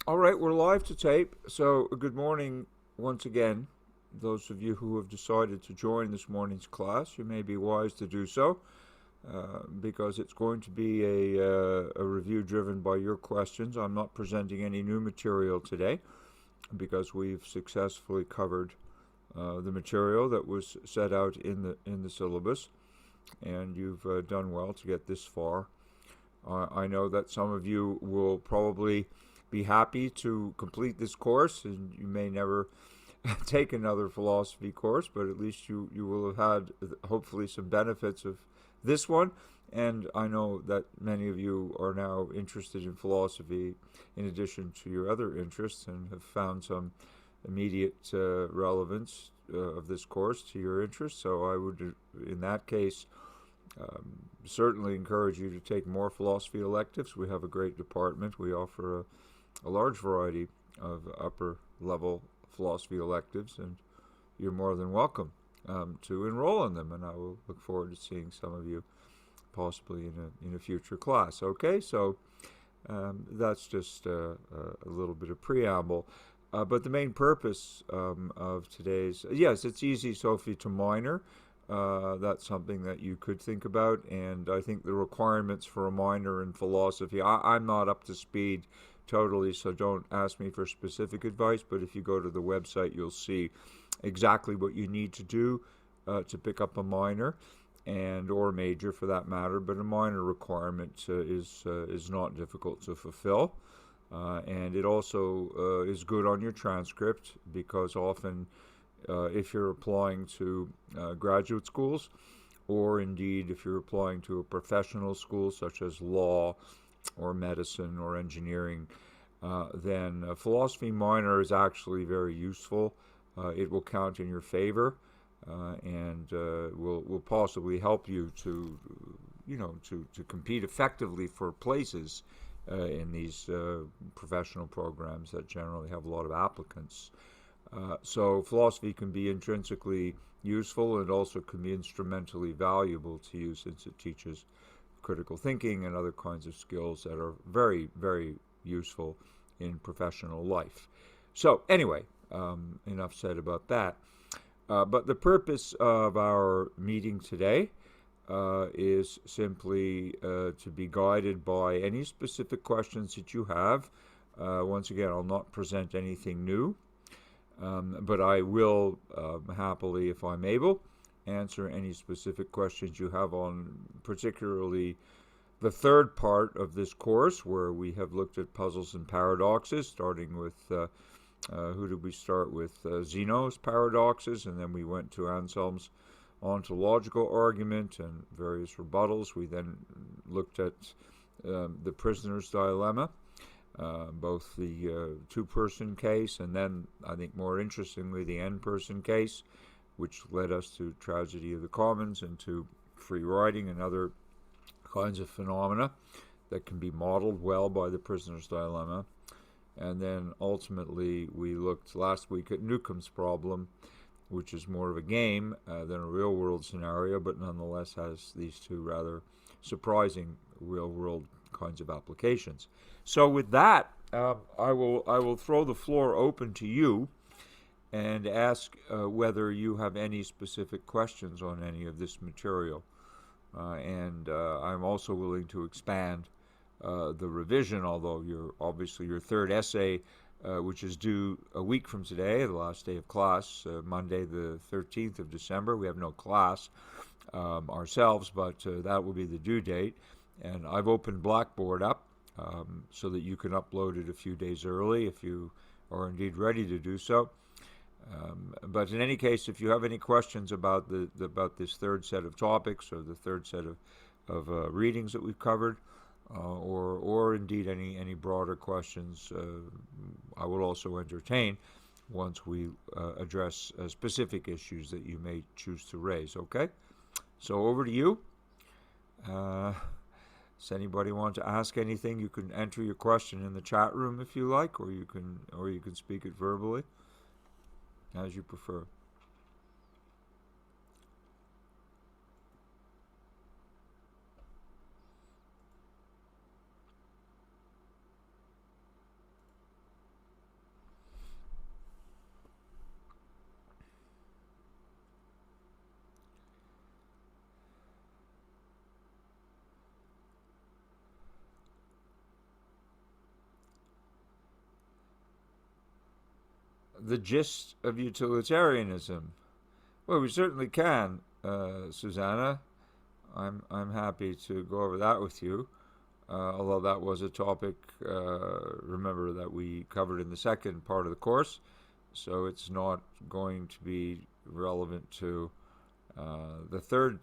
All right, we're live to tape. So, good morning once again. Those of you who have decided to join this morning's class, you may be wise to do so because it's going to be a review driven by your questions. I'm not presenting any new material today because we've successfully covered the material that was set out in the syllabus, and you've done well to get this far. I know that some of you will probably be happy to complete this course, and you may never take another philosophy course, but at least you will have had hopefully some benefits of this one. And I know that many of you are now interested in philosophy in addition to your other interests and have found some immediate relevance of this course to your interests. So I would, in that case, certainly encourage you to take more philosophy electives. We have a great department. We offer a large variety of upper level philosophy electives, and you're more than welcome to enroll in them, and I will look forward to seeing some of you possibly in a future class. Okay, so that's just a little bit of preamble. But the main purpose of today's, yes, it's easy, Sophie, to minor. That's something that you could think about, and I think the requirements for a minor in philosophy, I'm not up to speed totally, so don't ask me for specific advice, but if you go to the website, you'll see exactly what you need to do to pick up a minor, and or major for that matter, but a minor requirement is not difficult to fulfill. And it also is good on your transcript, because often if you're applying to graduate schools, or indeed if you're applying to a professional school such as law or medicine or engineering, then a philosophy minor is actually very useful. It will count in your favor, and will possibly help you to compete effectively for places in these professional programs that generally have a lot of applicants. So philosophy can be intrinsically useful and also can be instrumentally valuable to you, since it teaches critical thinking and other kinds of skills that are very, very useful in professional life. So anyway, enough said about that. But the purpose of our meeting today is simply to be guided by any specific questions that you have. Once again, I'll not present anything new, but I will happily, if I'm able, answer any specific questions you have on particularly the third part of this course, where we have looked at puzzles and paradoxes, starting with who did we start with? Zeno's paradoxes, and then we went to Anselm's ontological argument and various rebuttals. We then looked at the prisoner's dilemma, both the two-person case, and then, I think more interestingly, the n-person case, which led us to tragedy of the commons and to free riding and other kinds of phenomena that can be modeled well by the prisoner's dilemma. And then ultimately we looked last week at Newcomb's problem, which is more of a game than a real-world scenario, but nonetheless has these two rather surprising real-world kinds of applications. So with that, I will throw the floor open to you and ask whether you have any specific questions on any of this material. And I'm also willing to expand the revision, although your third essay, which is due a week from today, the last day of class, Monday the 13th of December. We have no class ourselves, but that will be the due date. And I've opened Blackboard up so that you can upload it a few days early if you are indeed ready to do so. But in any case, if you have any questions about this third set of topics, or the third set of readings that we've covered, or indeed any broader questions, I will also entertain once we address specific issues that you may choose to raise. Okay, so over to you. Does anybody want to ask anything? You can enter your question in the chat room if you like, or you can speak it verbally, as you prefer. the gist of utilitarianism. Well, we certainly can, Susanna. I'm happy to go over that with you. Although that was a topic, remember, that we covered in the second part of the course, so it's not going to be relevant to the third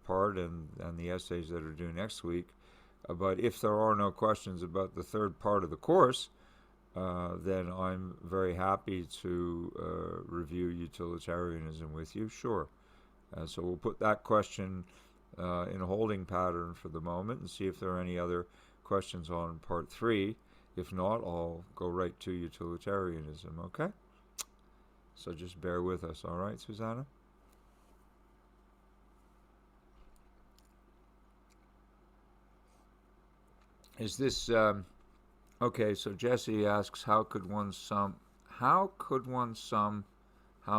part and the essays that are due next week. But if there are no questions about the third part of the course, then I'm very happy to review utilitarianism with you, sure. So we'll put that question in a holding pattern for the moment and see if there are any other questions on part 3. If not, I'll go right to utilitarianism, okay? So just bear with us, all right, Susanna? Is this okay? So Jesse asks, how could one sum how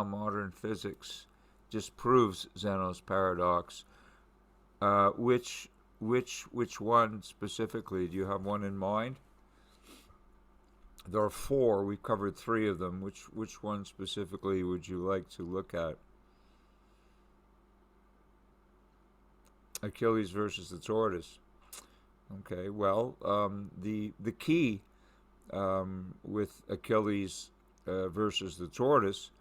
modern physics disproves Zeno's paradox? Which one specifically? Do you have one in mind? There are 4. We've covered 3 of them. Which one specifically would you like to look at? Achilles versus the tortoise. Okay, well, the key with Achilles versus the tortoise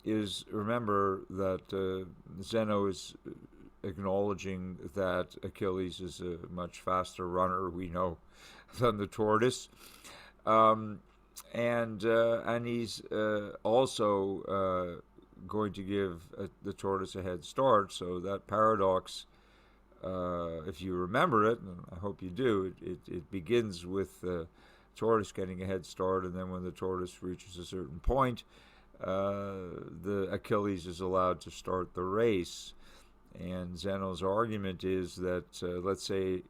is, remember that Zeno is acknowledging that Achilles is a much faster runner, we know, than the tortoise, and he's also going to give the tortoise a head start. So that paradox, if you remember it, and I hope you do, it begins with the tortoise getting a head start, and then when the tortoise reaches a certain point, the Achilles is allowed to start the race. And Zeno's argument is that let's say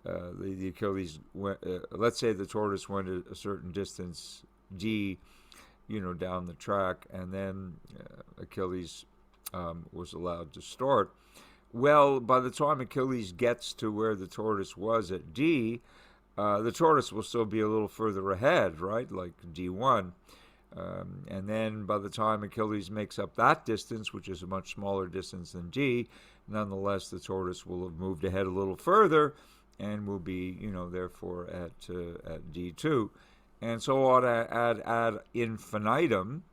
the Achilles let's say the tortoise went a certain distance d, down the track, and then Achilles was allowed to start. Well, by the time Achilles gets to where the tortoise was at D, the tortoise will still be a little further ahead, right? Like D1. And then by the time Achilles makes up that distance, which is a much smaller distance than D, nonetheless, the tortoise will have moved ahead a little further and will be, therefore at D2. And so on ad infinitum.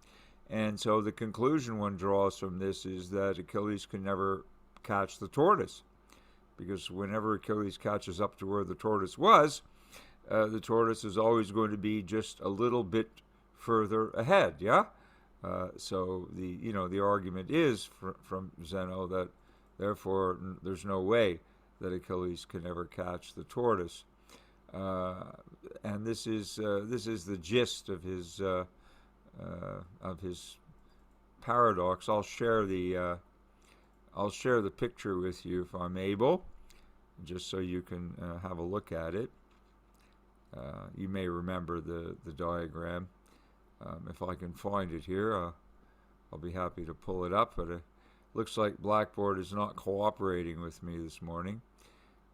And so the conclusion one draws from this is that Achilles can never catch the tortoise, because whenever Achilles catches up to where the tortoise was, the tortoise is always going to be just a little bit further ahead. Yeah. So the argument is from Zeno that therefore there's no way that Achilles can ever catch the tortoise, and this is the gist of his paradox. I'll share the picture with you if I'm able, just so you can have a look at it. You may remember the diagram. If I can find it here, I'll be happy to pull it up, but it looks like Blackboard is not cooperating with me this morning,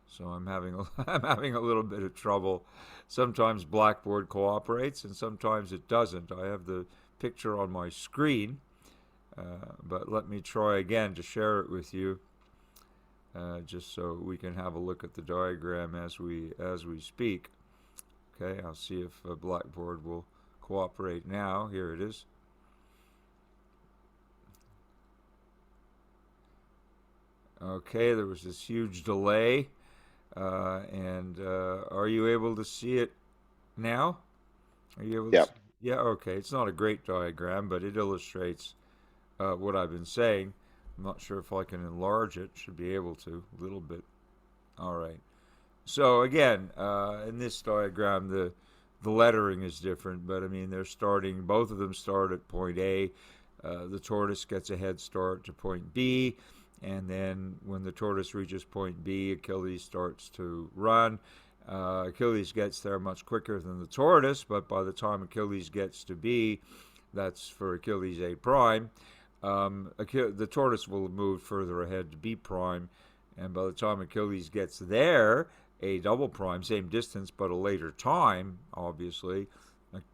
so I'm having a little bit of trouble. Sometimes Blackboard cooperates and sometimes it doesn't. I have the picture on my screen, but let me try again to share it with you, just so we can have a look at the diagram as we speak. Okay, I'll see if Blackboard will cooperate now. Here it is. Okay, there was this huge delay, and are you able to see it now? Are you able to? Yep. Yeah, okay. It's not a great diagram, but it illustrates what I've been saying. I'm not sure if I can enlarge it. Should be able to a little bit. All right. So again, in this diagram, the lettering is different, but I mean both of them start at point A. The tortoise gets a head start to point B, and then when the tortoise reaches point B, Achilles starts to run. Achilles gets there much quicker than the tortoise, but by the time Achilles gets to B, that's for Achilles A prime, the tortoise will have moved further ahead to B prime, and by the time Achilles gets there, A double prime, same distance but a later time, obviously,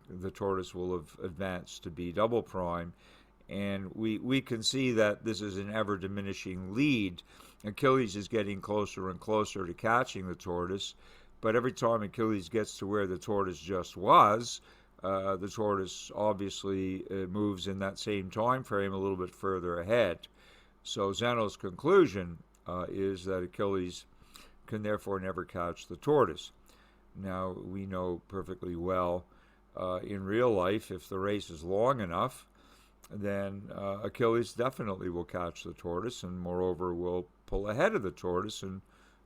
the tortoise will have advanced to be double prime. And we can see that this is an ever diminishing lead. Achilles is getting closer and closer to catching the tortoise, but every time Achilles gets to where the tortoise just was, the tortoise obviously moves in that same time frame a little bit further ahead. So Zeno's conclusion is that Achilles can therefore never catch the tortoise. Now, we know perfectly well in real life, if the race is long enough, then Achilles definitely will catch the tortoise, and moreover will pull ahead of the tortoise and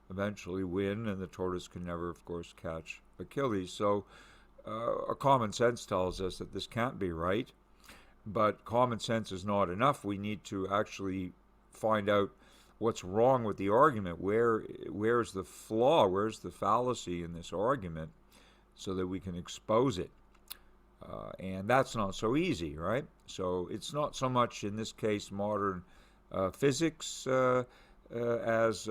eventually win, and the tortoise can never, of course, catch Achilles. So common sense tells us that this can't be right, but common sense is not enough. We need to actually find out what's wrong with the argument. Where's the flaw? Where's the fallacy in this argument, so that we can expose it? And that's not so easy, right? So it's not so much in this case modern physics as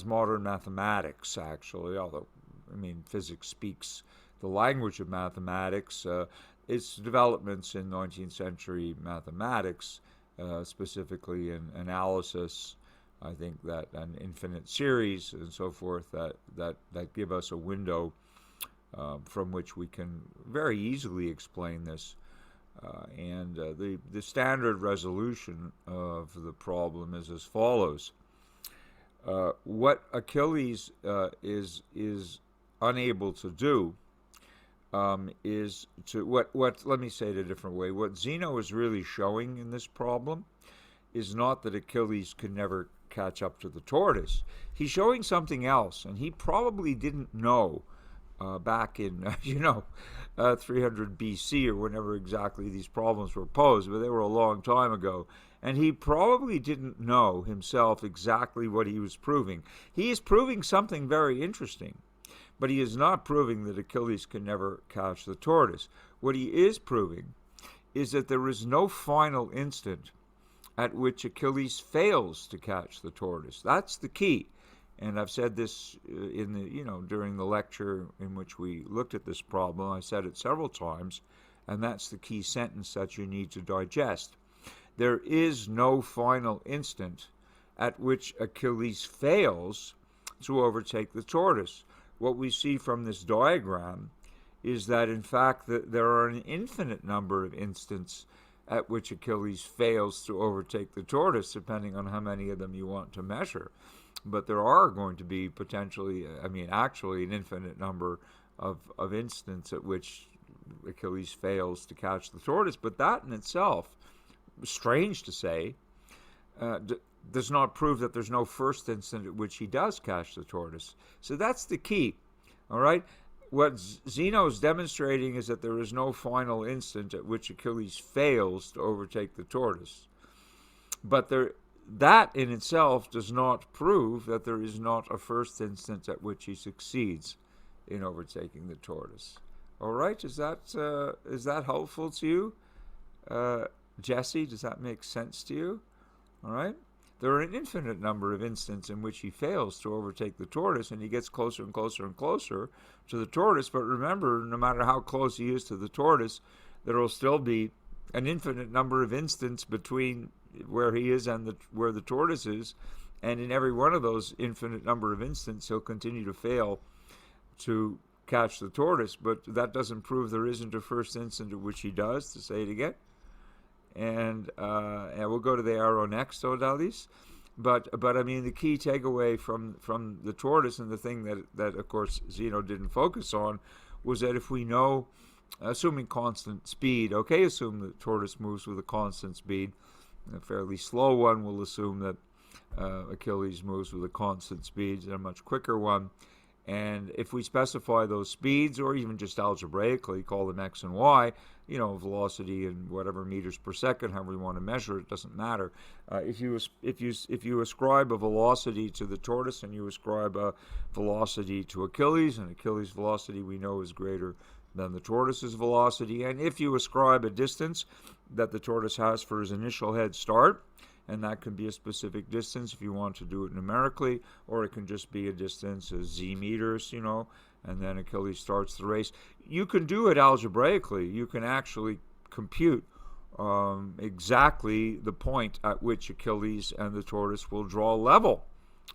modern mathematics, actually. Although, I mean, physics speaks the language of mathematics. Its developments in 19th century mathematics, specifically in analysis, I think that an infinite series and so forth, that give us a window from which we can very easily explain this. And the standard resolution of the problem is as follows. What Achilles is unable to do is to what let me say it a different way. What Zeno is really showing in this problem is not that Achilles can never catch up to the tortoise. He's showing something else, and he probably didn't know back in 300 BC or whenever exactly these problems were posed, but they were a long time ago. And he probably didn't know himself exactly what he was proving. He is proving something very interesting, but he is not proving that Achilles can never catch the tortoise. What he is proving is that there is no final instant at which Achilles fails to catch the tortoise. That's the key. And I've said this during the lecture in which we looked at this problem. I said it several times, and that's the key sentence that you need to digest. There is no final instant at which Achilles fails to overtake the tortoise. What we see from this diagram is that, in fact, there are an infinite number of instants at which Achilles fails to overtake the tortoise, depending on how many of them you want to measure. But there are going to be actually an infinite number of instances at which Achilles fails to catch the tortoise. But that in itself, strange to say, does not prove that there's no first instant at which he does catch the tortoise. So that's the key, all right? What Zeno is demonstrating is that there is no final instant at which Achilles fails to overtake the tortoise. But that in itself does not prove that there is not a first instant at which he succeeds in overtaking the tortoise. All right, is that helpful to you? Jesse, does that make sense to you? All right? There are an infinite number of instances in which he fails to overtake the tortoise, and he gets closer and closer and closer to the tortoise. But remember, no matter how close he is to the tortoise, there will still be an infinite number of instances between where he is and where the tortoise is. And in every one of those infinite number of instances, he'll continue to fail to catch the tortoise. But that doesn't prove there isn't a first instant at which he does, to say it again. And we'll go to the arrow next, Odalis. But I mean, the key takeaway from the tortoise, and the thing that of course Zeno didn't focus on, was that if we know, assuming constant speed, assume the tortoise moves with a constant speed. A fairly slow one will assume that Achilles moves with a constant speed, and a much quicker one. And if we specify those speeds, or even just algebraically call them x and y, velocity and whatever meters per second, however you want to measure it, doesn't matter. If you ascribe a velocity to the tortoise and you ascribe a velocity to Achilles, and Achilles' velocity we know is greater than the tortoise's velocity, and if you ascribe a distance that the tortoise has for his initial head start, and that can be a specific distance if you want to do it numerically, or it can just be a distance, z meters, and then Achilles starts the race. You can do it algebraically. You can actually compute exactly the point at which Achilles and the tortoise will draw level.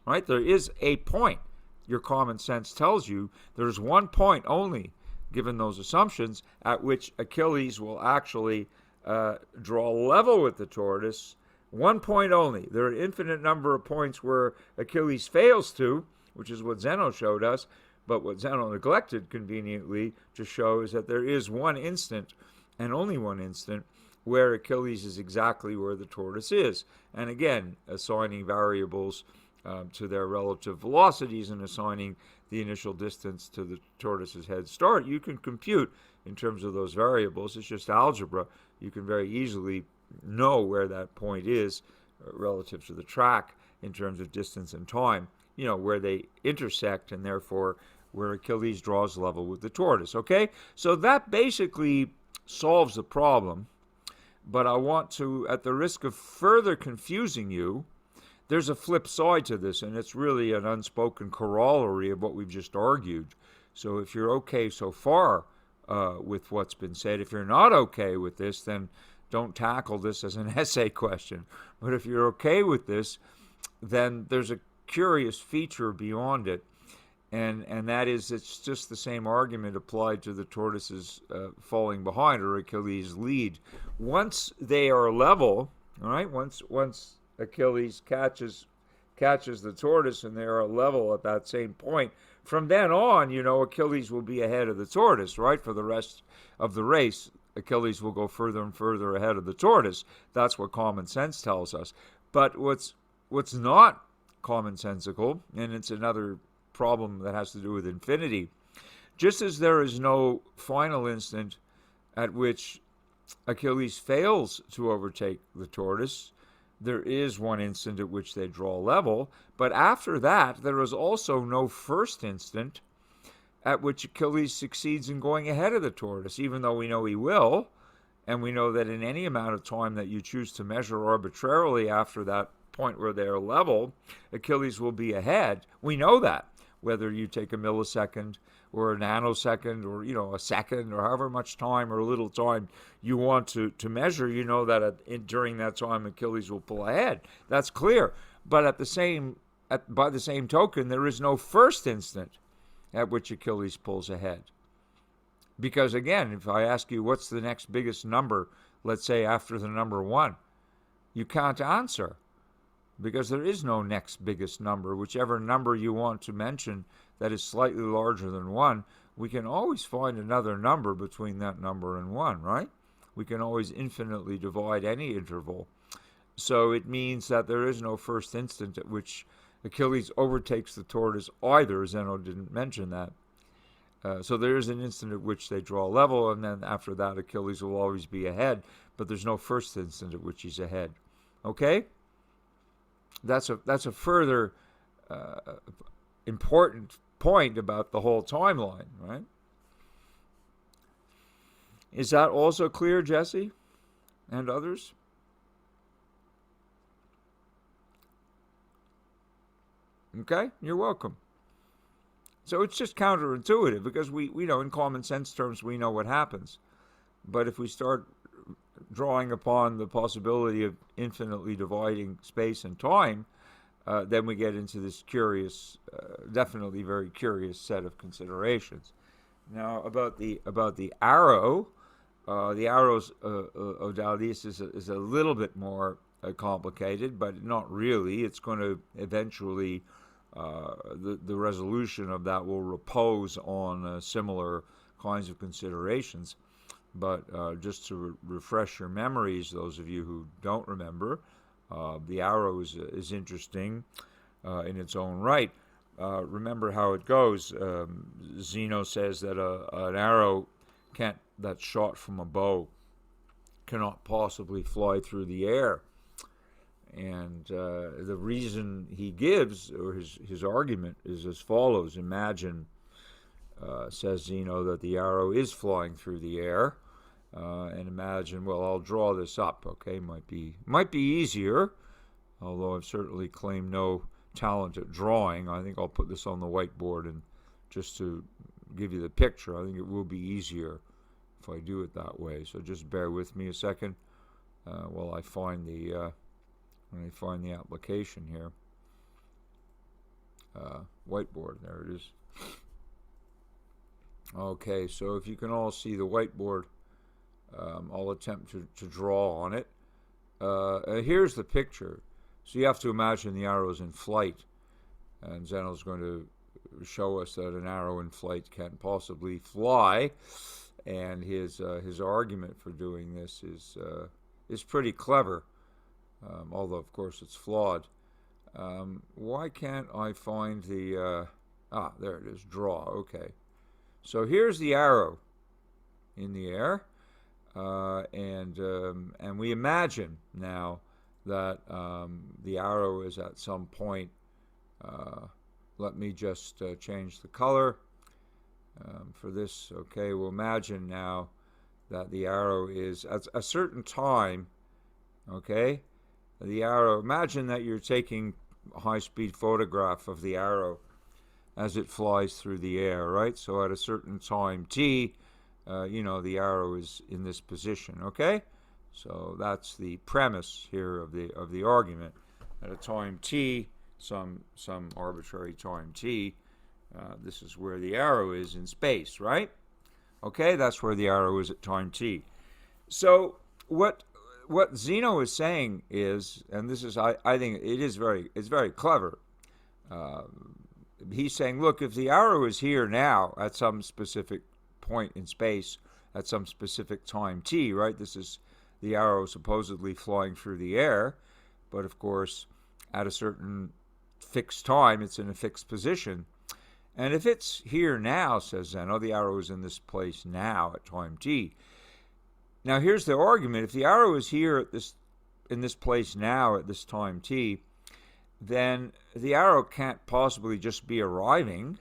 Right? There is a point. Your common sense tells you there's one point only, given those assumptions, at which Achilles will actually draw level with the tortoise. One point only. There are an infinite number of points where Achilles fails to, which is what Zeno showed us, but what Zeno neglected conveniently to show is that there is one instant, and only one instant, where Achilles is exactly where the tortoise is. And again, assigning variables to their relative velocities and assigning the initial distance to the tortoise's head start, you can compute in terms of those variables. It's just algebra. You can very easily know where that point is relative to the track in terms of distance and time, where they intersect, and therefore where Achilles draws level with the tortoise. Okay? So that basically solves the problem. But I want to, at the risk of further confusing you, there's a flip side to this, and it's really an unspoken corollary of what we've just argued. So if you're okay so far with what's been said, if you're not okay with this, then don't tackle this as an essay question. But if you're okay with this, then there's a curious feature beyond it, and that is it's just the same argument applied to the tortoise's falling behind, or Achilles' lead. Once they are level, all right, once Achilles catches the tortoise and they are level at that same point, from then on, Achilles will be ahead of the tortoise, right? For the rest of the race, Achilles will go further and further ahead of the tortoise. That's what common sense tells us. But what's not commonsensical, and it's another problem that has to do with infinity, just as there is no final instant at which Achilles fails to overtake the tortoise, there is one instant at which they draw level, but after that, there is also no first instant at which Achilles succeeds in going ahead of the tortoise, even though we know he will, and we know that in any amount of time that you choose to measure arbitrarily after that point where they're level, Achilles will be ahead. We know that, whether you take a millisecond or a nanosecond or a second or however much time or little time you want to measure, that during that time Achilles will pull ahead. That's clear. But by the same token, there is no first instant at which Achilles pulls ahead. Because again, if I ask you what's the next biggest number, let's say after the number 1, you can't answer, because there is no next biggest number. Whichever number you want to mention that is slightly larger than 1, we can always find another number between that number and 1, right? We can always infinitely divide any interval. So it means that there is no first instant at which Achilles overtakes the tortoise either. Zeno didn't mention that. So there is an instant at which they draw level, and then after that Achilles will always be ahead, but there's no first instant at which he's ahead. Okay? That's a further important point about the whole timeline, right? Is that also clear, Jesse and others? Okay, you're welcome. So it's just counterintuitive, because we know in common sense terms we know what happens. But if we start drawing upon the possibility of infinitely dividing space and time, then we get into this curious, definitely very curious set of considerations. Now about the arrow, the arrow's Odalius is a little bit more complicated, but not really. It's going to eventually, the resolution of that will repose on similar kinds of considerations. But just to refresh your memories, those of you who don't remember, the arrow is interesting in its own right. Remember how it goes. Zeno says that an arrow that's shot from a bow cannot possibly fly through the air. And the reason he gives, or his argument, is as follows. Imagine, says Zeno, that the arrow is flying through the air. And imagine, well, I'll draw this up, okay? Might be easier, although I've certainly claimed no talent at drawing. I think I'll put this on the whiteboard and just to give you the picture. I think it will be easier if I do it that way. So just bear with me a second while I find the application here. Whiteboard, there it is. Okay, so if you can all see the whiteboard, I'll attempt to draw on it. Here's the picture. So you have to imagine the arrow's in flight, and Zeno's going to show us that an arrow in flight can't possibly fly, and his argument for doing this is pretty clever, although of course it's flawed. Why can't I find the there it is, draw. Okay, so here's the arrow in the air, and we imagine now that the arrow is at some point. Let me just change the color for this. Okay, we'll imagine now that the arrow is at a certain time. Okay, the arrow, imagine that you're taking a high-speed photograph of the arrow as it flies through the air, right? So at a certain time t, the arrow is in this position. Okay, so that's the premise here of the argument. At a time t, some arbitrary time t, this is where the arrow is in space, right? Okay, that's where the arrow is at time t. So what Zeno is saying is, and this is, I think it's very clever. He's saying, look, if the arrow is here now at some specific point in space, at some specific time t, right? This is the arrow supposedly flying through the air, but of course, at a certain fixed time, it's in a fixed position. And if it's here now, says Zeno, the arrow is in this place now at time t. Now here's the argument. If the arrow is here in this place now at this time t, then the arrow can't possibly just be arriving,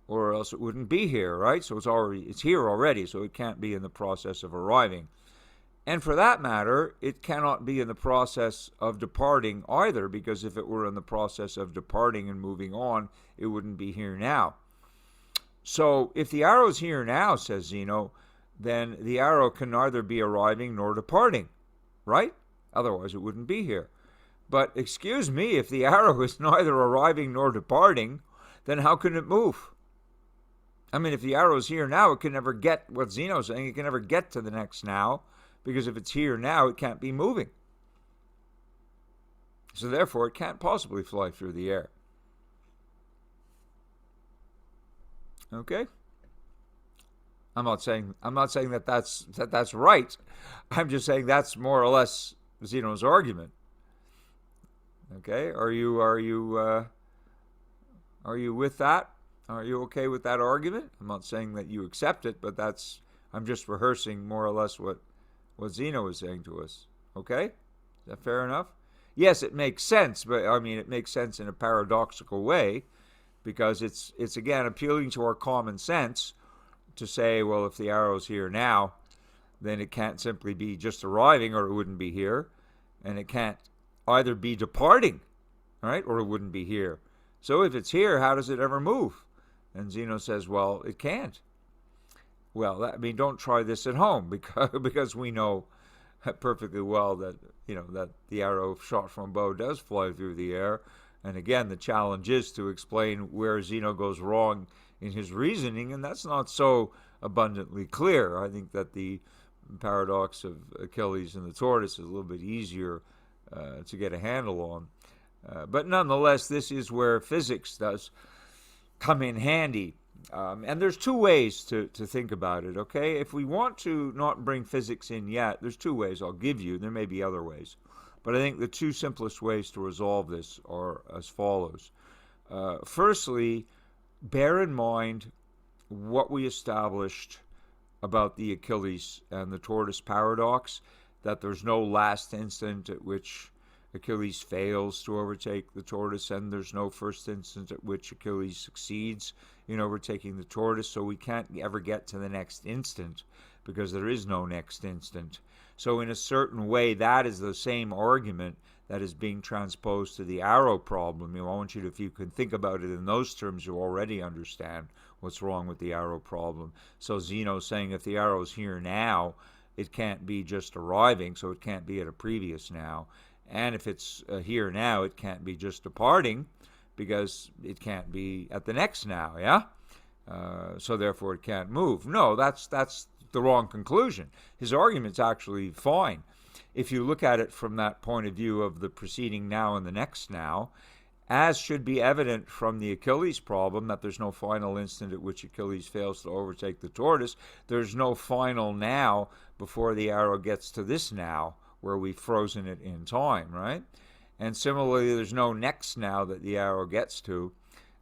or else it wouldn't be here, right? So it's here already, so it can't be in the process of arriving. And for that matter, it cannot be in the process of departing either, because if it were in the process of departing and moving on, it wouldn't be here now. So if the arrow's here now, says Zeno, then the arrow can neither be arriving nor departing, right? Otherwise it wouldn't be here. But excuse me, if the arrow is neither arriving nor departing, then how can it move? I mean, if the arrow is here now, it can never get, what Zeno's saying, it can never get to the next now, because if it's here now, it can't be moving. So therefore, it can't possibly fly through the air. Okay? I'm not saying that that's right. I'm just saying that's more or less Zeno's argument. Okay? Are you with that? Are you okay with that argument? I'm not saying that you accept it, but I'm just rehearsing more or less what Zeno is saying to us. Okay? Is that fair enough? Yes, it makes sense, but I mean, it makes sense in a paradoxical way, because it's again appealing to our common sense to say, well, if the arrow's here now, then it can't simply be just arriving, or it wouldn't be here, and it can't either be departing, right, or it wouldn't be here. So if it's here, how does it ever move? And Zeno says, well, it can't. Well, I mean, don't try this at home, because we know perfectly well that that the arrow shot from a bow does fly through the air. And again, the challenge is to explain where Zeno goes wrong in his reasoning, and that's not so abundantly clear. I think that the paradox of Achilles and the tortoise is a little bit easier to get a handle on. But nonetheless, this is where physics does come in handy. And there's two ways to think about it, okay? If we want to not bring physics in yet, there's two ways I'll give you. There may be other ways. But I think the two simplest ways to resolve this are as follows. Firstly, bear in mind what we established about the Achilles and the tortoise paradox, that there's no last instant at which Achilles fails to overtake the tortoise, and there's no first instant at which Achilles succeeds in overtaking the tortoise, so we can't ever get to the next instant because there is no next instant. So in a certain way, that is the same argument that is being transposed to the arrow problem. I want you to, if you can think about it in those terms, you already understand what's wrong with the arrow problem. So Zeno's saying if the arrow's here now, it can't be just arriving, so it can't be at a previous now. And if it's here now, it can't be just departing, because it can't be at the next now, yeah? So therefore it can't move. No, that's the wrong conclusion. His argument's actually fine. If you look at it from that point of view of the preceding now and the next now, as should be evident from the Achilles problem, that there's no final instant at which Achilles fails to overtake the tortoise, there's no final now before the arrow gets to this now, where we've frozen it in time, right? And similarly, there's no next now that the arrow gets to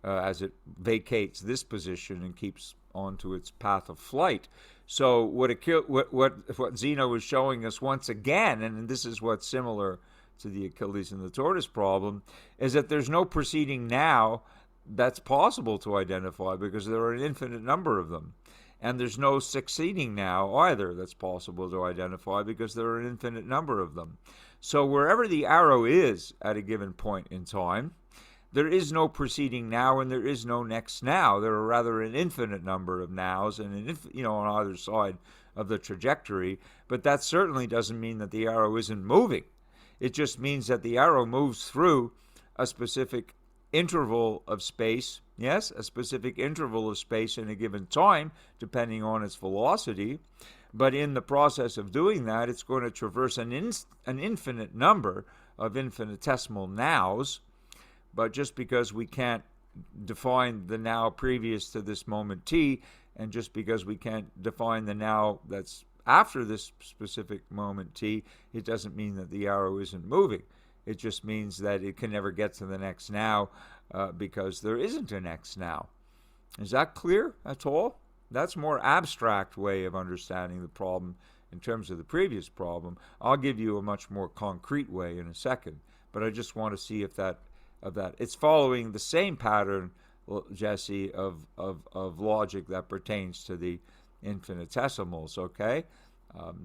as it vacates this position and keeps onto its path of flight. So what Zeno was showing us once again, and this is what's similar to the Achilles and the tortoise problem, is that there's no preceding now that's possible to identify, because there are an infinite number of them. And there's no succeeding now either that's possible to identify, because there are an infinite number of them. So wherever the arrow is at a given point in time, there is no preceding now and there is no next now. There are rather an infinite number of nows and on either side of the trajectory. But that certainly doesn't mean that the arrow isn't moving. It just means that the arrow moves through a specific interval of space, yes, a specific interval of space in a given time, depending on its velocity. But in the process of doing that, it's going to traverse an infinite number of infinitesimal nows. But just because we can't define the now previous to this moment t, and just because we can't define the now that's after this specific moment t, it doesn't mean that the arrow isn't moving. It just means that it can never get to the next now because there isn't a next now. Is that clear at all? That's a more abstract way of understanding the problem in terms of the previous problem. I'll give you a much more concrete way in a second, but I just want to see if that it's following the same pattern, Jesse, of logic that pertains to the infinitesimals, okay?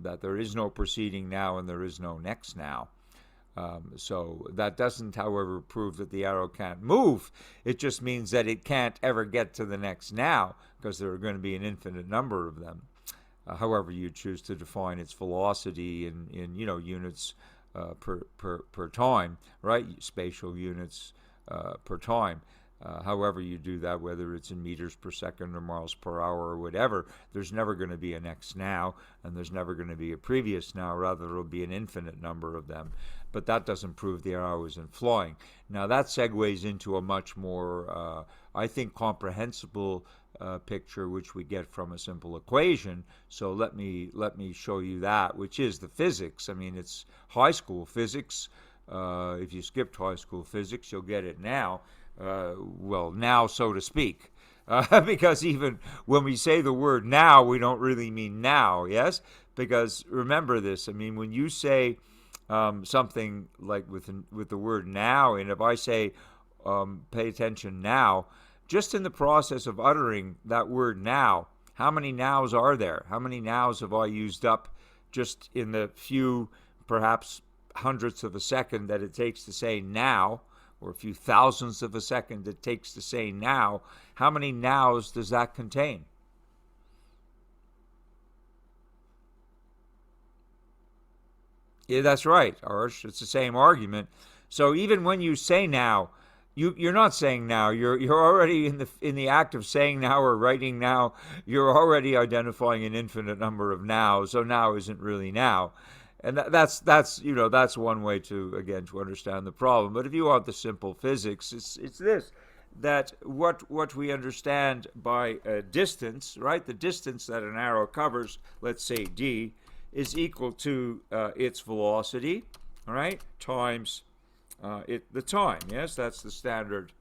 That there is no preceding now and there is no next now. So that doesn't, however, prove that the arrow can't move. It just means that it can't ever get to the next now, because there are going to be an infinite number of them. However you choose to define its velocity in units per time, right? Spatial units per time. However you do that, whether it's in meters per second or miles per hour or whatever, there's never going to be a next now, and there's never going to be a previous now. Rather, there will be an infinite number of them. But that doesn't prove the arrow isn't flying. Now, that segues into a much more, I think, comprehensible picture, which we get from a simple equation. So let me show you that, which is the physics. I mean, it's high school physics. If you skipped high school physics, you'll get it now. Well, now, so to speak. Because even when we say the word now, we don't really mean now, yes? Because remember this, I mean, when you say something like with the word now, and if I say pay attention now, just in the process of uttering that word now, how many nows are there? How many nows have I used up just in the few, perhaps hundredths of a second that it takes to say now, or a few thousandths of a second it takes to say now? How many nows does that contain? Yeah, that's right, Arsh. It's the same argument. So even when you say now, you're not saying now. You're already in the act of saying now or writing now. You're already identifying an infinite number of nows. So now isn't really now, and that's one way to understand the problem. But if you want the simple physics, it's this, that what we understand by distance, right? The distance that an arrow covers, let's say d, is equal to its velocity, all right, times the time. Yes, that's the standard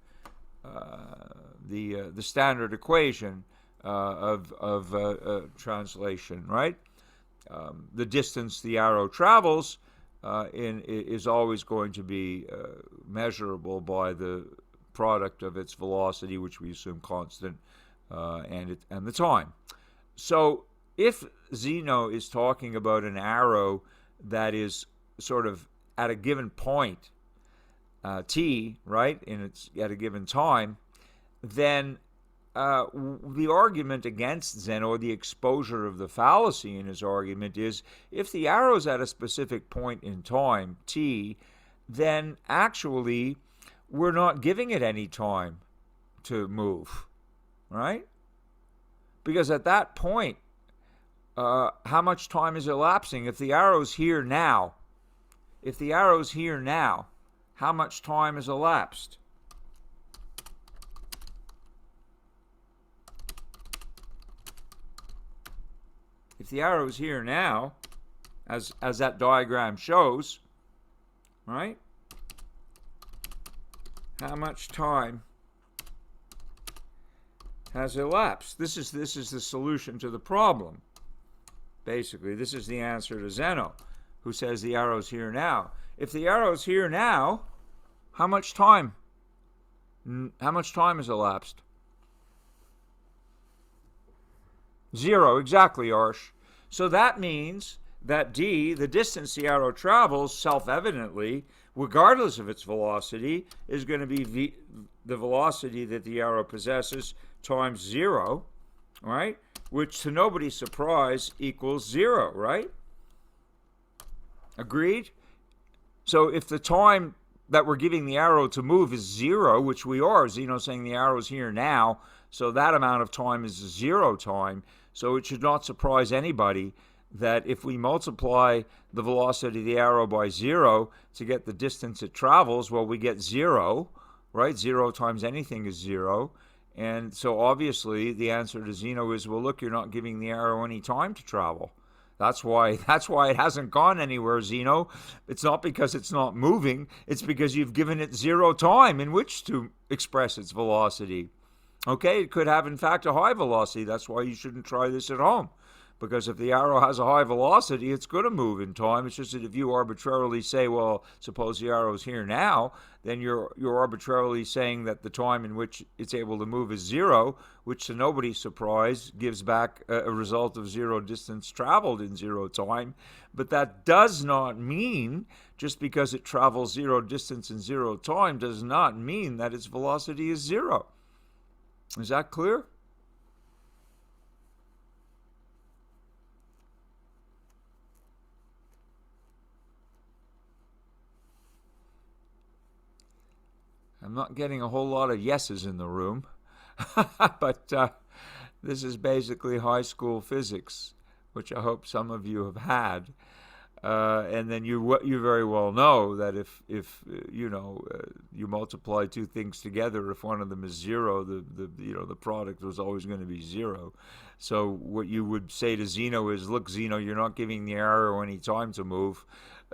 the standard equation of translation, right? The distance the arrow travels is always going to be measurable by the product of its velocity, which we assume constant, and the time. So if Zeno is talking about an arrow that is sort of at a given point, t, right, and it's at a given time, then the argument against Zeno, the exposure of the fallacy in his argument, is if the arrow's at a specific point in time, t, then actually we're not giving it any time to move, right? Because at that point, how much time is elapsing? If the arrow's here now, how much time has elapsed? If the arrow's here now, as that diagram shows, right? How much time has elapsed? This is the solution to the problem. Basically, this is the answer to Zeno, who says the arrow's here now. If the arrow's here now, how much time has elapsed? 0, exactly, Arsh. So that means that d, the distance the arrow travels, self-evidently, regardless of its velocity, is going to be the velocity that the arrow possesses times 0, right? Which, to nobody's surprise, equals 0, right? Agreed? So if the time that we're giving the arrow to move is 0, which we are, Zeno saying the arrow's here now, so that amount of time is 0 time. So it should not surprise anybody that if we multiply the velocity of the arrow by 0 to get the distance it travels, well, we get 0, right? 0 times anything is 0. And so obviously the answer to Zeno is, well, look, you're not giving the arrow any time to travel. That's why it hasn't gone anywhere, Zeno. It's not because it's not moving. It's because you've given it 0 time in which to express its velocity. Okay, it could have, in fact, a high velocity. That's why you shouldn't try this at home. Because if the arrow has a high velocity, it's going to move in time. It's just that if you arbitrarily say, well, suppose the arrow's here now, then you're arbitrarily saying that the time in which it's able to move is 0, which to nobody's surprise gives back a result of 0 distance traveled in 0 time. But that does not mean, just because it travels 0 distance in 0 time, does not mean that its velocity is 0. Is that clear? I'm not getting a whole lot of yeses in the room, but this is basically high school physics, which I hope some of you have had. And then you very well know that if you multiply two things together, if one of them is 0, the product was always going to be 0. So what you would say to Zeno is, look, Zeno, you're not giving the arrow any time to move.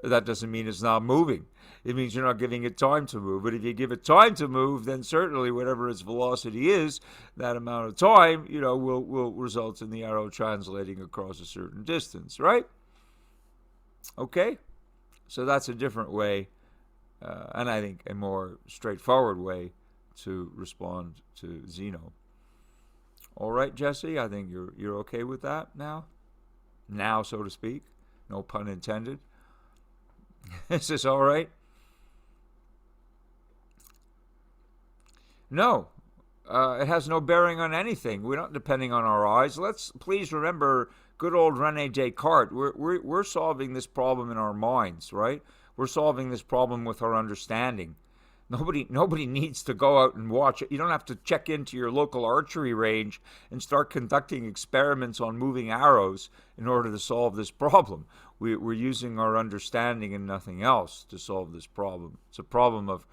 That doesn't mean it's not moving. It means you're not giving it time to move. But if you give it time to move, then certainly whatever its velocity is, that amount of time, will result in the arrow translating across a certain distance, right? Okay? So that's a different way, and I think a more straightforward way to respond to Zeno. All right, Jesse, I think you're okay with that now? Now, so to speak. No pun intended. Is this all right? No, it has no bearing on anything. We're not depending on our eyes. Let's please remember good old René Descartes. We're solving this problem in our minds, right? We're solving this problem with our understanding. Nobody needs to go out and watch it. You don't have to check into your local archery range and start conducting experiments on moving arrows in order to solve this problem. We're using our understanding and nothing else to solve this problem. It's a problem of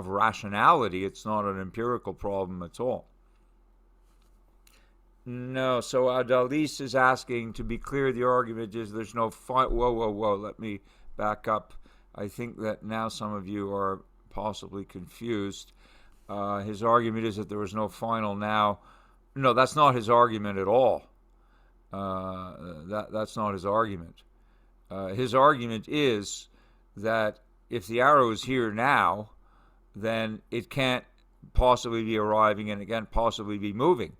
rationality. It's not an empirical problem at all. No, so Dalis is asking, to be clear, the argument is there's no whoa, let me back up. I think that now some of you are possibly confused. His argument is that there was no final now. No, that's not his argument at all. That's not his argument. His argument is that if the arrow is here now, then it can't possibly be arriving and it can't possibly be moving.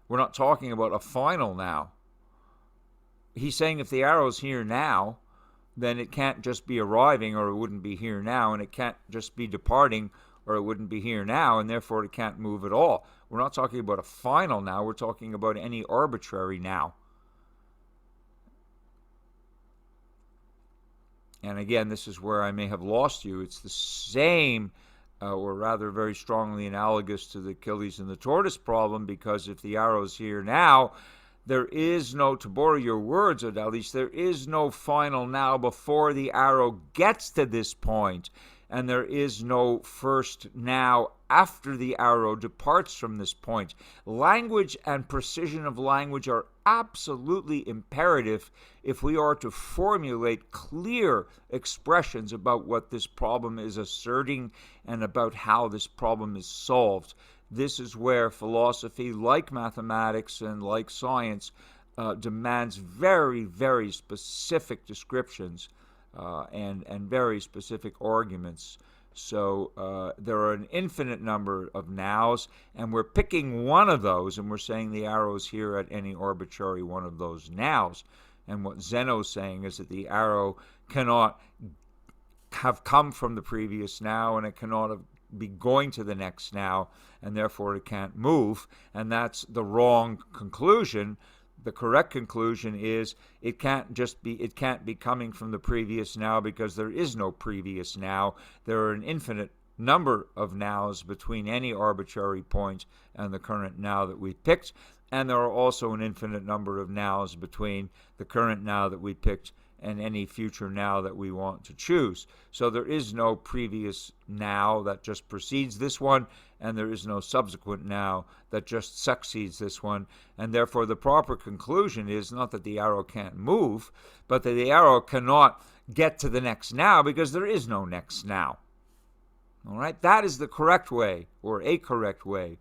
We're not talking about a final now. He's saying if the arrow's here now, then it can't just be arriving or it wouldn't be here now, and it can't just be departing or it wouldn't be here now, and therefore it can't move at all. We're not talking about a final now, we're talking about any arbitrary now. And again, this is where I may have lost you. It's the same, or rather very strongly analogous to the Achilles and the tortoise problem, because if the arrow's here now, there is no, to borrow your words, at least, there is no final now before the arrow gets to this point, and there is no first now after the arrow departs from this point. Language and precision of language are absolutely imperative if we are to formulate clear expressions about what this problem is asserting and about how this problem is solved. This is where philosophy, like mathematics and like science, demands very, very specific descriptions and very specific arguments. So there are an infinite number of nows, and we're picking one of those, and we're saying the arrow's here at any arbitrary one of those nows. And what Zeno's saying is that the arrow cannot have come from the previous now, and it cannot be going to the next now, and therefore it can't move. And that's the wrong conclusion. The correct conclusion is it can't be coming from the previous now, because there is no previous now. There are an infinite number of nows between any arbitrary point and the current now that we picked, and there are also an infinite number of nows between the current now that we picked and any future now that we want to choose. So there is no previous now that just precedes this one, and there is no subsequent now that just succeeds this one. And therefore the proper conclusion is not that the arrow can't move, but that the arrow cannot get to the next now, because there is no next now. All right, that is the correct way, or a correct way,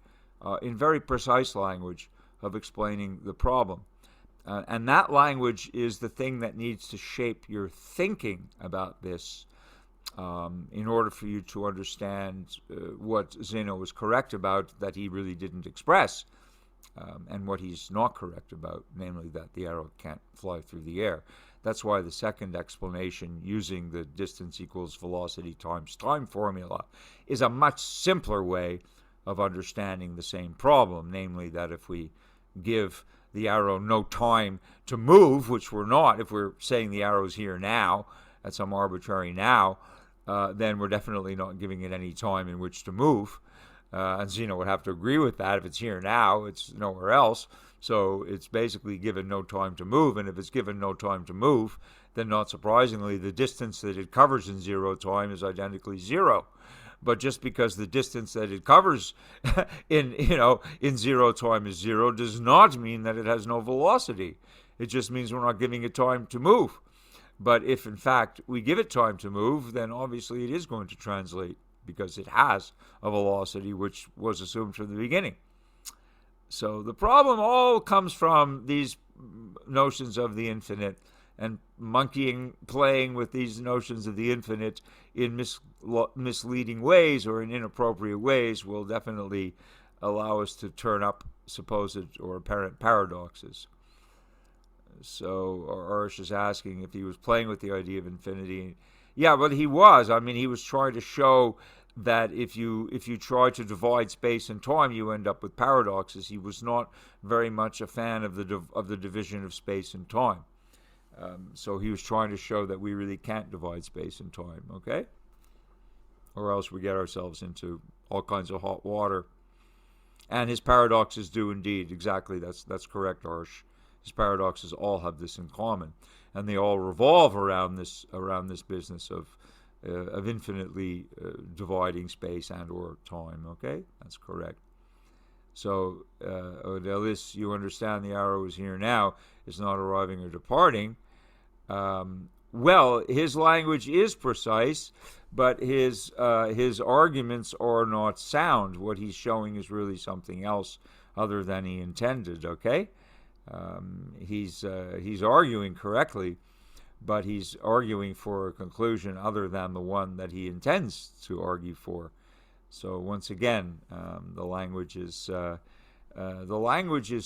in very precise language, of explaining the problem. And that language is the thing that needs to shape your thinking about this in order for you to understand what Zeno was correct about that he really didn't express, and what he's not correct about, namely that the arrow can't fly through the air. That's why the second explanation, using the distance equals velocity times time formula, is a much simpler way of understanding the same problem, namely that if we give the arrow no time to move, which we're not, if we're saying the arrow's here now, at some arbitrary now, then we're definitely not giving it any time in which to move. And Zeno would have to agree with that. If it's here now, it's nowhere else. So it's basically given no time to move. And if it's given no time to move, then not surprisingly, the distance that it covers in zero time is identically zero. But just because the distance that it covers in zero time is zero does not mean that it has no velocity. It just means we're not giving it time to move. But if in fact we give it time to move, then obviously it is going to translate, because it has a velocity which was assumed from the beginning. So the problem all comes from these notions of the infinite, and playing with these notions of the infinite in misleading ways or in inappropriate ways will definitely allow us to turn up supposed or apparent paradoxes. So Arsh is asking if he was playing with the idea of infinity. Yeah, but he was. I mean, he was trying to show that if you try to divide space and time, you end up with paradoxes. He was not very much a fan of the division of space and time. So he was trying to show that we really can't divide space and time, okay? Or else we get ourselves into all kinds of hot water. And his paradoxes do indeed, exactly, that's correct, Arsh. His paradoxes all have this in common, and they all revolve around this business of infinitely dividing space and or time, okay? That's correct. So, Odelis, you understand the arrow is here now, is not arriving or departing. Well, his language is precise, but his arguments are not sound. What he's showing is really something else other than he intended, okay? He's arguing correctly, but he's arguing for a conclusion other than the one that he intends to argue for. So once again, the language is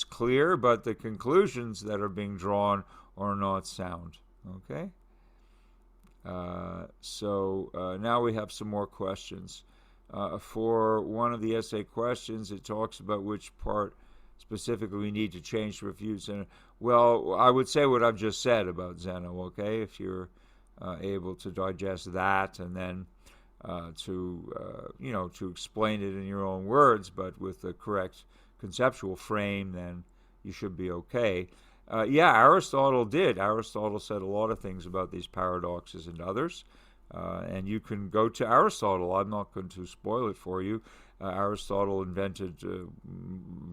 clear, but the conclusions that are being drawn are not sound. Okay. Now we have some more questions. For one of the essay questions, it talks about which part specifically we need to change to refute Zeno. Well, I would say what I've just said about Zeno, okay? If you're able to digest that and then to explain it in your own words, but with the correct conceptual frame, then you should be okay. Aristotle did. Aristotle said a lot of things about these paradoxes and others. And you can go to Aristotle. I'm not going to spoil it for you. Aristotle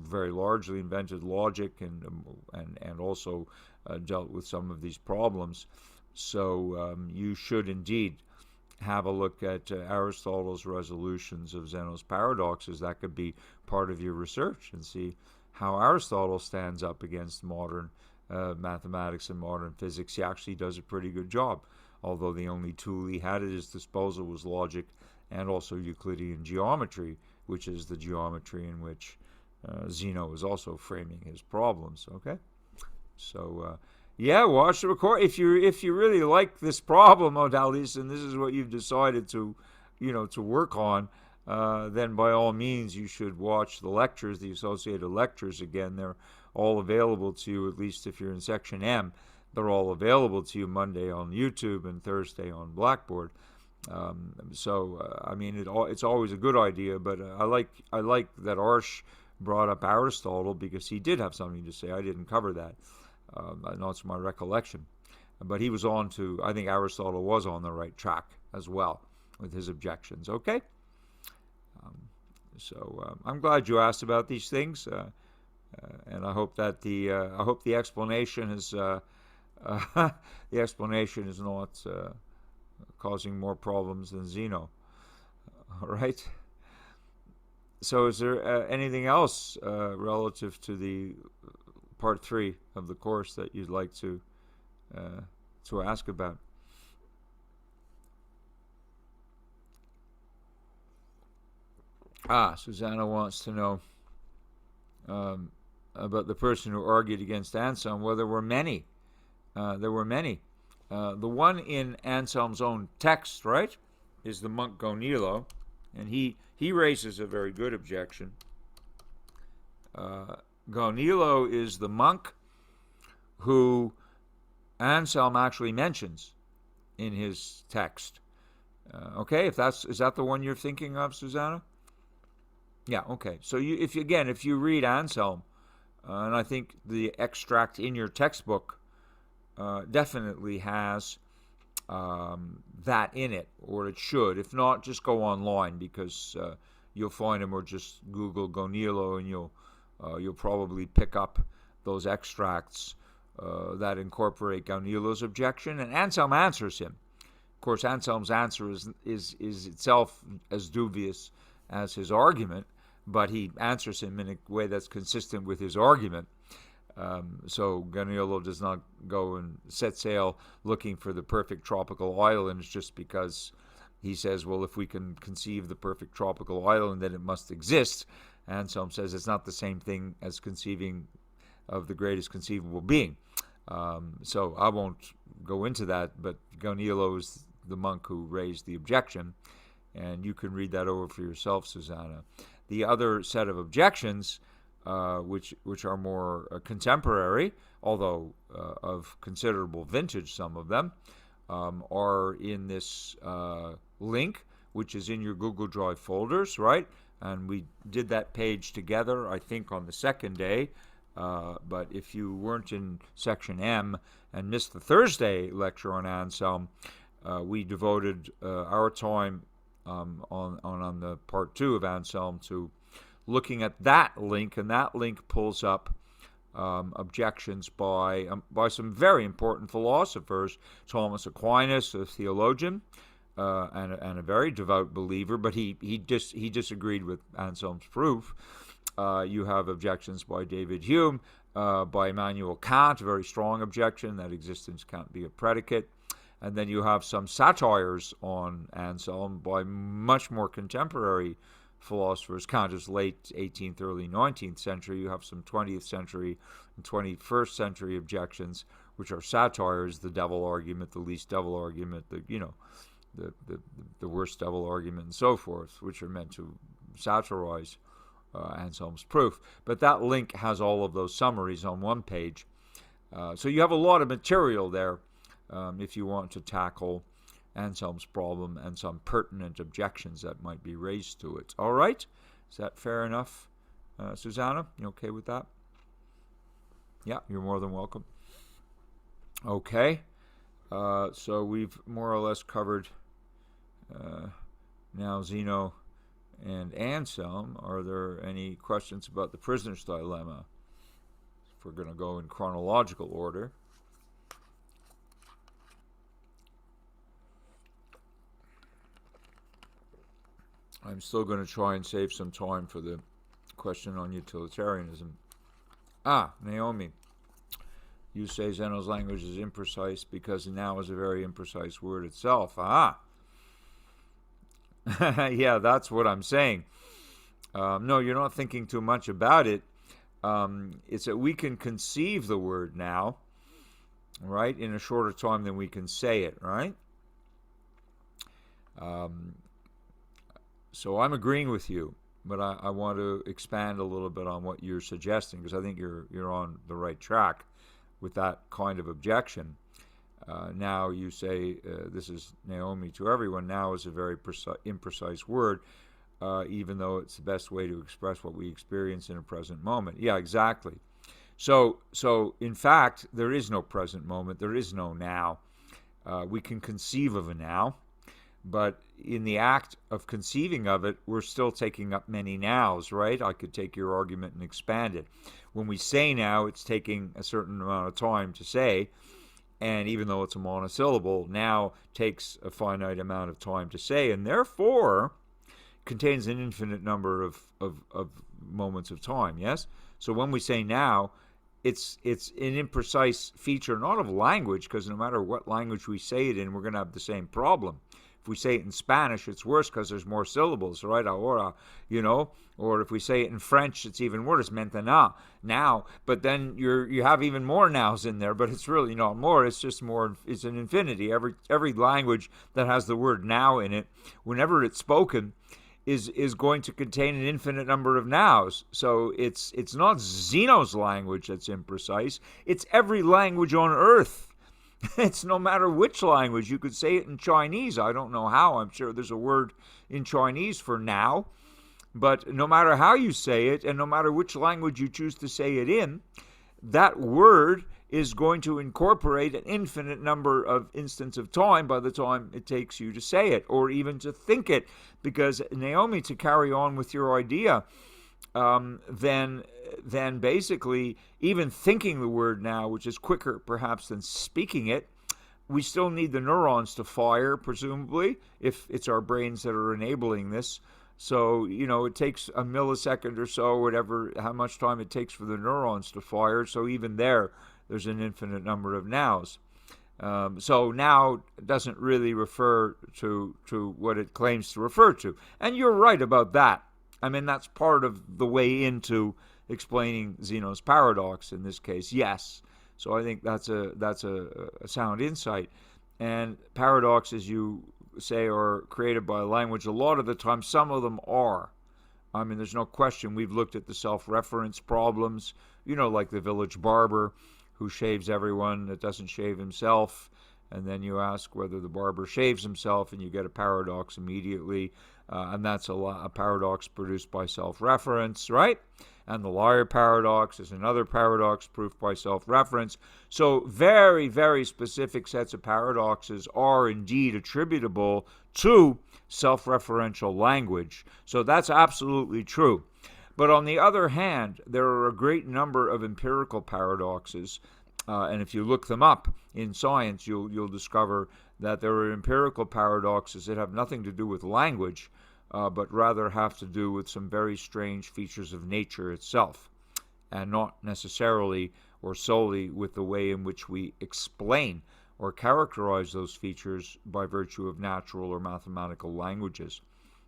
very largely invented logic and also dealt with some of these problems. So you should indeed have a look at Aristotle's resolutions of Zeno's paradoxes. That could be part of your research and see how Aristotle stands up against modern mathematics and modern physics. He actually does a pretty good job, although the only tool he had at his disposal was logic and also Euclidean geometry, which is the geometry in which Zeno is also framing his problems. Okay, so watch the record if you really like this problem, Odalis, and this is what you've decided to work on. Then by all means you should watch the lectures, the associated lectures. Again, they're all available to you, at least if you're in section M. They're all available to you Monday on YouTube and Thursday on Blackboard. It's always a good idea, but I like that Arsh brought up Aristotle because he did have something to say. I didn't cover that. I know it's my recollection. But he was I think Aristotle was on the right track as well with his objections. Okay? I'm glad you asked about these things, and I hope that the explanation is not causing more problems than Zeno. All right. So, is there anything else relative to the part 3 of the course that you'd like to ask about? Susanna wants to know about the person who argued against Anselm. Well, there were many. The one in Anselm's own text, right, is the monk Gonilo, and he raises a very good objection. Gonilo is the monk who Anselm actually mentions in his text. Okay, is that the one you're thinking of, Susanna? Yeah, okay. So if you read Anselm, and I think the extract in your textbook definitely has that in it, or it should. If not, just go online because you'll find them, or just Google Gonilo, and you'll probably pick up those extracts that incorporate Gonilo's objection, and Anselm answers him. Of course, Anselm's answer is itself as dubious as his argument, but he answers him in a way that's consistent with his argument. So Gonilo does not go and set sail looking for the perfect tropical island just because he says, well, if we can conceive the perfect tropical island, then it must exist. Anselm says it's not the same thing as conceiving of the greatest conceivable being. So I won't go into that, but Gonilo is the monk who raised the objection, and you can read that over for yourself, Susanna. The other set of objections, which are more contemporary, although of considerable vintage, some of them, are in this link, which is in your Google Drive folders, right? And we did that page together, I think, on the second day. But if you weren't in section M and missed the Thursday lecture on Anselm, we devoted our time on the part 2 of Anselm to looking at that link, and that link pulls up objections by some very important philosophers. Thomas Aquinas, a theologian and a very devout believer, but he disagreed with Anselm's proof. You have objections by David Hume, by Immanuel Kant, a very strong objection that existence can't be a predicate. And then you have some satires on Anselm by much more contemporary philosophers. Kant is late 18th, early 19th century. You have some 20th century and 21st century objections, which are satires, the devil argument, the least devil argument, the worst devil argument, and so forth, which are meant to satirize Anselm's proof. But that link has all of those summaries on one page. So you have a lot of material there if you want to tackle Anselm's problem and some pertinent objections that might be raised to it. All right? Is that fair enough, Susanna? You okay with that? Yeah, you're more than welcome. Okay. So we've more or less covered now Zeno and Anselm. Are there any questions about the prisoner's dilemma? If we're going to go in chronological order. I'm still going to try and save some time for the question on utilitarianism. Naomi, you say Zeno's language is imprecise because now is a very imprecise word itself. Yeah, that's what I'm saying. No, you're not thinking too much about it. It's that we can conceive the word now, right, in a shorter time than we can say it, right? So I'm agreeing with you, but I want to expand a little bit on what you're suggesting, because I think you're on the right track with that kind of objection. Now you say, this is Naomi to everyone, now is a very imprecise word, even though it's the best way to express what we experience in a present moment. Yeah, exactly. So in fact, there is no present moment, there is no now. We can conceive of a now, but in the act of conceiving of it, we're still taking up many nows, right? I could take your argument and expand it. When we say now, it's taking a certain amount of time to say, and even though it's a monosyllable, now takes a finite amount of time to say, and therefore contains an infinite number of moments of time, yes? So when we say now, it's an imprecise feature, not of language, because no matter what language we say it in, we're going to have the same problem. If we say it in Spanish, it's worse because there's more syllables, right? Ahora, or if we say it in French, it's even worse, maintenant, now. But then you have even more nows in there, but it's really not more. It's just more. It's an infinity. Every language that has the word now in it, whenever it's spoken, is going to contain an infinite number of nows. So it's not Zeno's language that's imprecise. It's every language on earth. It's no matter which language. You could say it in Chinese. I don't know how. I'm sure there's a word in Chinese for now. But no matter how you say it, and no matter which language you choose to say it in, that word is going to incorporate an infinite number of instants of time by the time it takes you to say it, or even to think it. Because, Naomi, to carry on with your idea, then basically even thinking the word now, which is quicker perhaps than speaking it, we still need the neurons to fire, presumably, if it's our brains that are enabling this. So, it takes a millisecond or so, whatever, how much time it takes for the neurons to fire. So even there's an infinite number of nows. So now doesn't really refer to what it claims to refer to. And you're right about that. I mean, that's part of the way into explaining Zeno's paradox in this case, yes. So I think that's a sound insight. And paradoxes, you say, are created by language. A lot of the time, some of them are. I mean, there's no question. We've looked at the self-reference problems, like the village barber who shaves everyone that doesn't shave himself. And then you ask whether the barber shaves himself, and you get a paradox immediately. And that's a paradox produced by self-reference, right? And the liar paradox is another paradox proof by self-reference. So very, very specific sets of paradoxes are indeed attributable to self-referential language. So that's absolutely true. But on the other hand, there are a great number of empirical paradoxes, and if you look them up in science, you'll discover that there are empirical paradoxes that have nothing to do with language, but rather have to do with some very strange features of nature itself, and not necessarily or solely with the way in which we explain or characterize those features by virtue of natural or mathematical languages.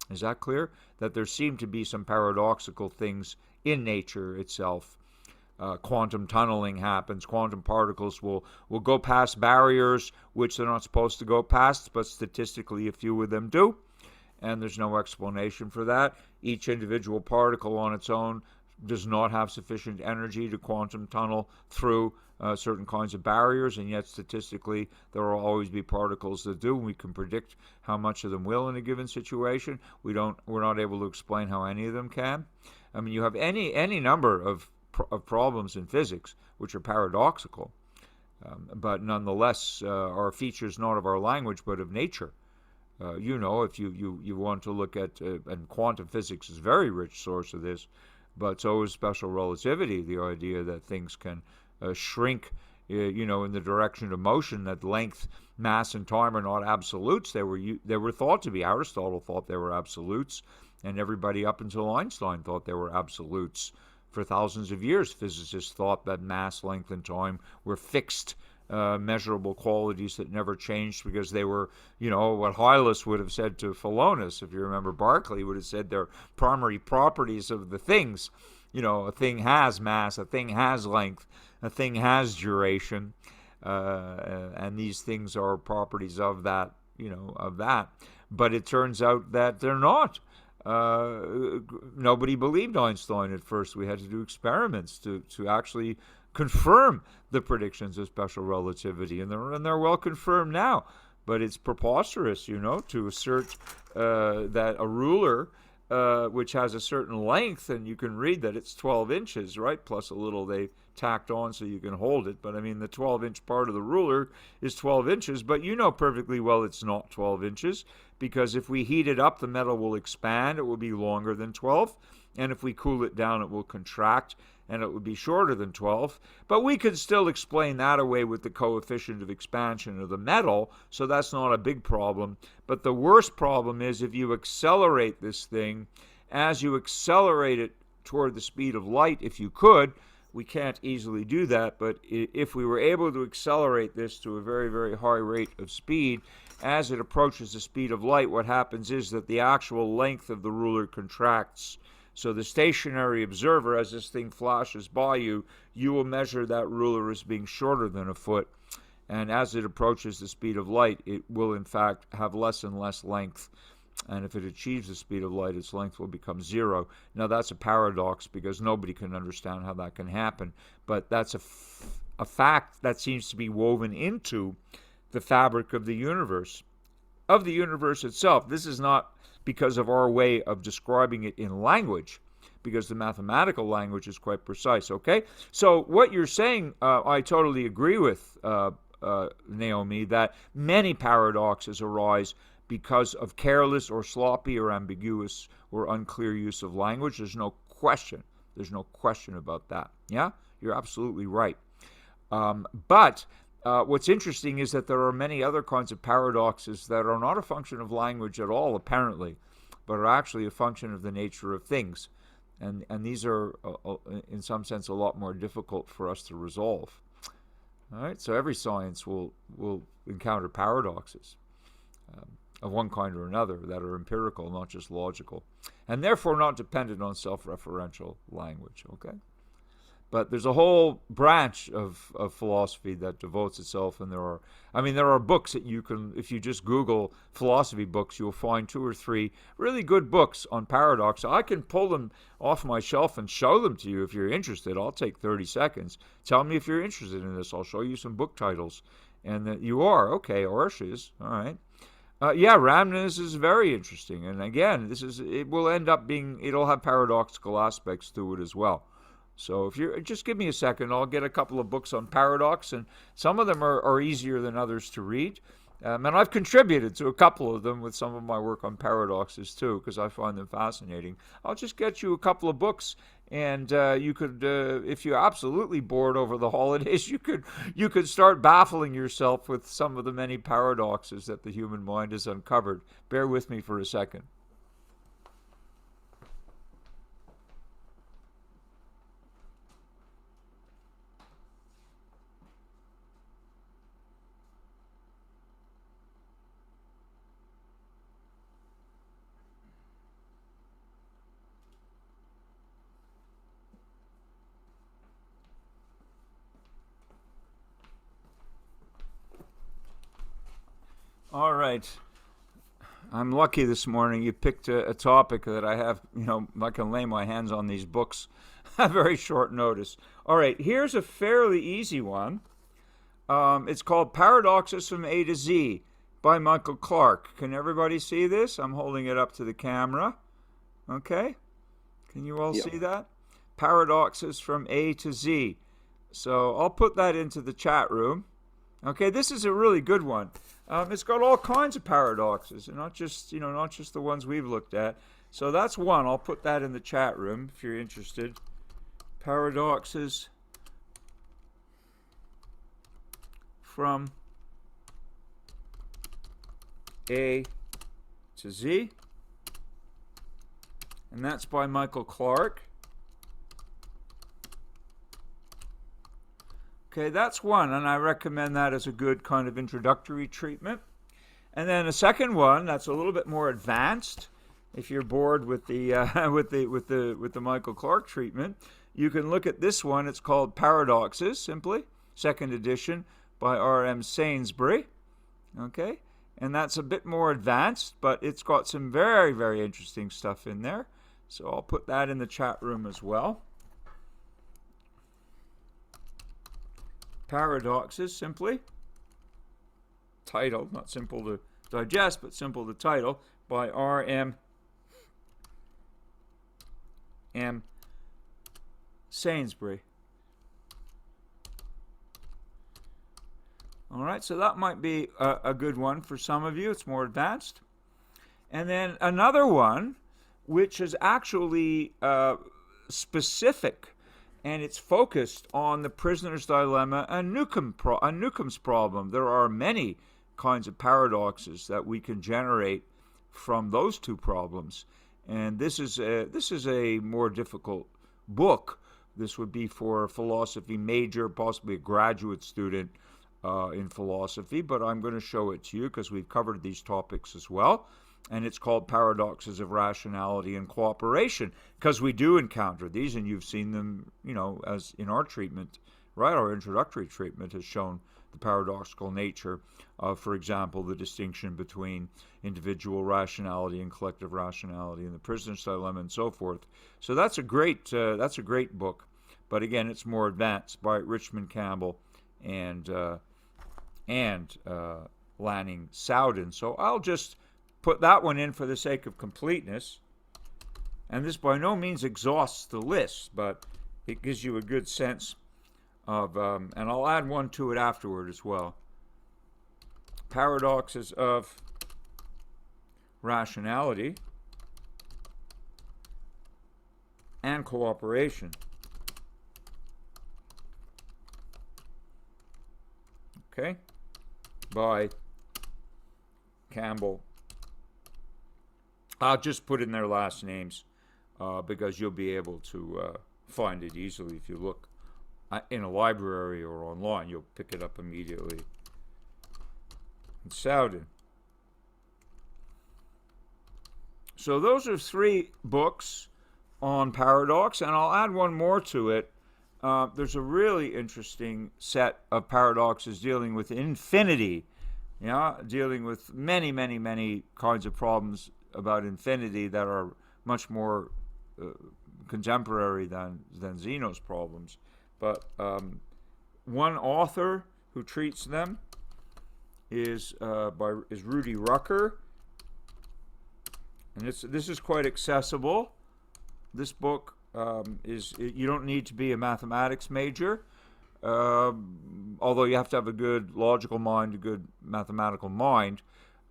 Is that clear? That there seem to be some paradoxical things in nature itself quantum tunneling happens. Quantum particles will go past barriers which they're not supposed to go past, but statistically a few of them do, and there's no explanation for that. Each individual particle on its own does not have sufficient energy to quantum tunnel through certain kinds of barriers, and yet statistically there will always be particles that do. We can predict how much of them will in a given situation. We're not able to explain how any of them can. I mean, you have any number of problems in physics which are paradoxical, but nonetheless are features not of our language but of nature. If you want to look at, and quantum physics is a very rich source of this, but so is special relativity, the idea that things can shrink, in the direction of motion, that length, mass, and time are not absolutes. They were thought to be. Aristotle thought they were absolutes, and everybody up until Einstein thought they were absolutes. For thousands of years, physicists thought that mass, length, and time were fixed measurable qualities that never changed, because they were, what Hylas would have said to Philonous, if you remember Berkeley, would have said they're primary properties of the things. A thing has mass, a thing has length, a thing has duration, and these things are properties of that, But it turns out that they're not. Nobody believed Einstein at first. We had to do experiments to actually confirm the predictions of special relativity, and they're well confirmed now. But it's preposterous, to assert that a ruler which has a certain length, and you can read that it's 12 inches, right? Plus a little they tacked on so you can hold it. But I mean, the 12-inch part of the ruler is 12 inches, but you know perfectly well it's not 12 inches, because if we heat it up, the metal will expand. It will be longer than 12. And if we cool it down, it will contract, and it would be shorter than 12. But we could still explain that away with the coefficient of expansion of the metal, so that's not a big problem. But the worst problem is if you accelerate this thing, as you accelerate it toward the speed of light, if you could. We can't easily do that, but if we were able to accelerate this to a very, very high rate of speed, as it approaches the speed of light, what happens is that the actual length of the ruler contracts. So the stationary observer, as this thing flashes by you, you will measure that ruler as being shorter than a foot. And as it approaches the speed of light, it will in fact have less and less length. And if it achieves the speed of light, its length will become zero. Now that's a paradox, because nobody can understand how that can happen. But that's a fact that seems to be woven into the fabric of the universe itself. This is not because of our way of describing it in language, because the mathematical language is quite precise, okay? So what you're saying, I totally agree with, Naomi, that many paradoxes arise because of careless or sloppy or ambiguous or unclear use of language. There's no question. There's no question about that. Yeah? You're absolutely right. But what's interesting is that there are many other kinds of paradoxes that are not a function of language at all, apparently, but are actually a function of the nature of things. And these are, in some sense, a lot more difficult for us to resolve. All right? So every science will encounter paradoxes of one kind or another that are empirical, not just logical, and therefore not dependent on self-referential language, okay? But there's a whole branch of philosophy that devotes itself, and there are books that you can, if you just Google philosophy books, you'll find 2 or 3 really good books on paradox. I can pull them off my shelf and show them to you if you're interested. I'll take 30 seconds. Tell me if you're interested in this. I'll show you some book titles. And that you are. Okay, Orsh is. All right. Randomness is very interesting, and again, it'll have paradoxical aspects to it as well. So if you just give me a second, I'll get a couple of books on paradox, and some of them are easier than others to read. And I've contributed to a couple of them with some of my work on paradoxes too, because I find them fascinating. I'll just get you a couple of books, and you could, if you're absolutely bored over the holidays, you could start baffling yourself with some of the many paradoxes that the human mind has uncovered. Bear with me for a second. All right. I'm lucky this morning you picked a topic that I have, I can lay my hands on these books at very short notice. All right, here's a fairly easy one. It's called Paradoxes from A to Z by Michael Clark. Can everybody see this? I'm holding it up to the camera. Okay? Can you all see that? Paradoxes from A to Z. So I'll put that into the chat room. Okay, this is a really good one. It's got all kinds of paradoxes, and not just the ones we've looked at. So that's one. I'll put that in the chat room if you're interested. Paradoxes from A to Z. And that's by Michael Clark. Okay, that's one, and I recommend that as a good kind of introductory treatment. And then a second one that's a little bit more advanced. If you're bored with the with the Michael Clark treatment, you can look at this one. It's called Paradoxes, simply, second edition by R.M. Sainsbury. Okay, and that's a bit more advanced, but it's got some very, very interesting stuff in there. So I'll put that in the chat room as well. Paradoxes, simply. Title, not simple to digest, but simple to title, by R.M. Sainsbury. All right, so that might be a good one for some of you. It's more advanced. And then another one, which is actually specific, and it's focused on the prisoner's dilemma and Newcomb's problem. There are many kinds of paradoxes that we can generate from those two problems, and this is a more difficult book. This would be for a philosophy major, possibly a graduate student in philosophy, but I'm going to show it to you because we've covered these topics as well. And it's called Paradoxes of Rationality and Cooperation, because we do encounter these, and you've seen them, as in our treatment, right? Our introductory treatment has shown the paradoxical nature of, for example, the distinction between individual rationality and collective rationality, and the prisoner's dilemma, and so forth. So that's a great book, but again, it's more advanced, by Richmond Campbell and Lanning Sowden. So I'll just put that one in for the sake of completeness. And this by no means exhausts the list, but it gives you a good sense of, and I'll add one to it afterward as well. Paradoxes of Rationality and Cooperation. Okay? By Campbell. I'll just put in their last names because you'll be able to find it easily if you look in a library or online. You'll pick it up immediately. And Sowden. So those are three books on paradox, and I'll add one more to it. There's a really interesting set of paradoxes dealing with infinity, dealing with many, many, many kinds of problems about infinity that are much more contemporary than Zeno's problems. But one author who treats them is Rudy Rucker, and this is quite accessible. This book you don't need to be a mathematics major, although you have to have a good logical mind, a good mathematical mind.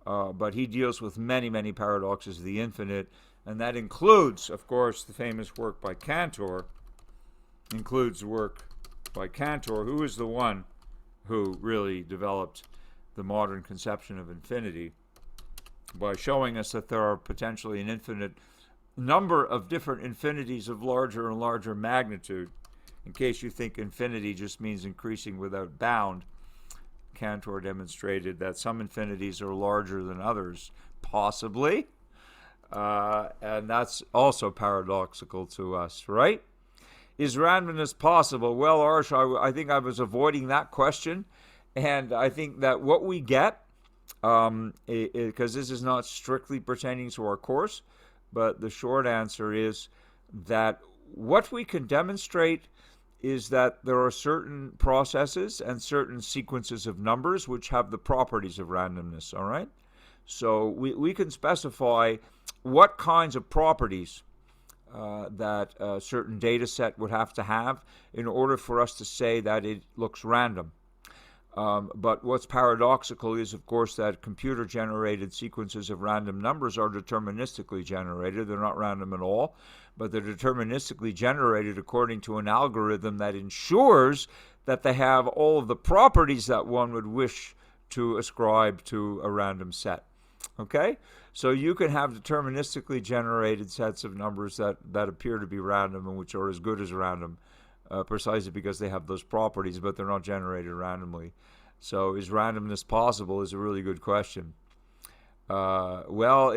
But he deals with many, many paradoxes of the infinite, and that includes, of course, the famous work by Cantor. Includes the work by Cantor, who is the one who really developed the modern conception of infinity by showing us that there are potentially an infinite number of different infinities of larger and larger magnitude. In case you think infinity just means increasing without bound, Cantor demonstrated that some infinities are larger than others, possibly, and that's also paradoxical to us, right? Is randomness possible? Well, Arsh, I think I was avoiding that question, and I think that what we get because this is not strictly pertaining to our course, but the short answer is that what we can demonstrate is that there are certain processes and certain sequences of numbers which have the properties of randomness, all right? So we can specify what kinds of properties that a certain data set would have to have in order for us to say that it looks random. But what's paradoxical is, of course, that computer-generated sequences of random numbers are deterministically generated. They're not random at all, but they're deterministically generated according to an algorithm that ensures that they have all of the properties that one would wish to ascribe to a random set. Okay? So you can have deterministically generated sets of numbers that appear to be random and which are as good as random, precisely because they have those properties, but they're not generated randomly. So is randomness possible is a really good question. Without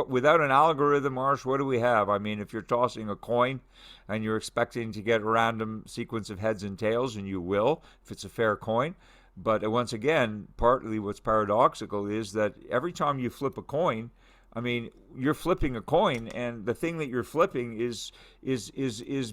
without an algorithm, Marsh, what do we have? I mean, if you're tossing a coin and you're expecting to get a random sequence of heads and tails, and you will if it's a fair coin. But once again, partly what's paradoxical is that every time you flip a coin, I mean, you're flipping a coin, and the thing that you're flipping is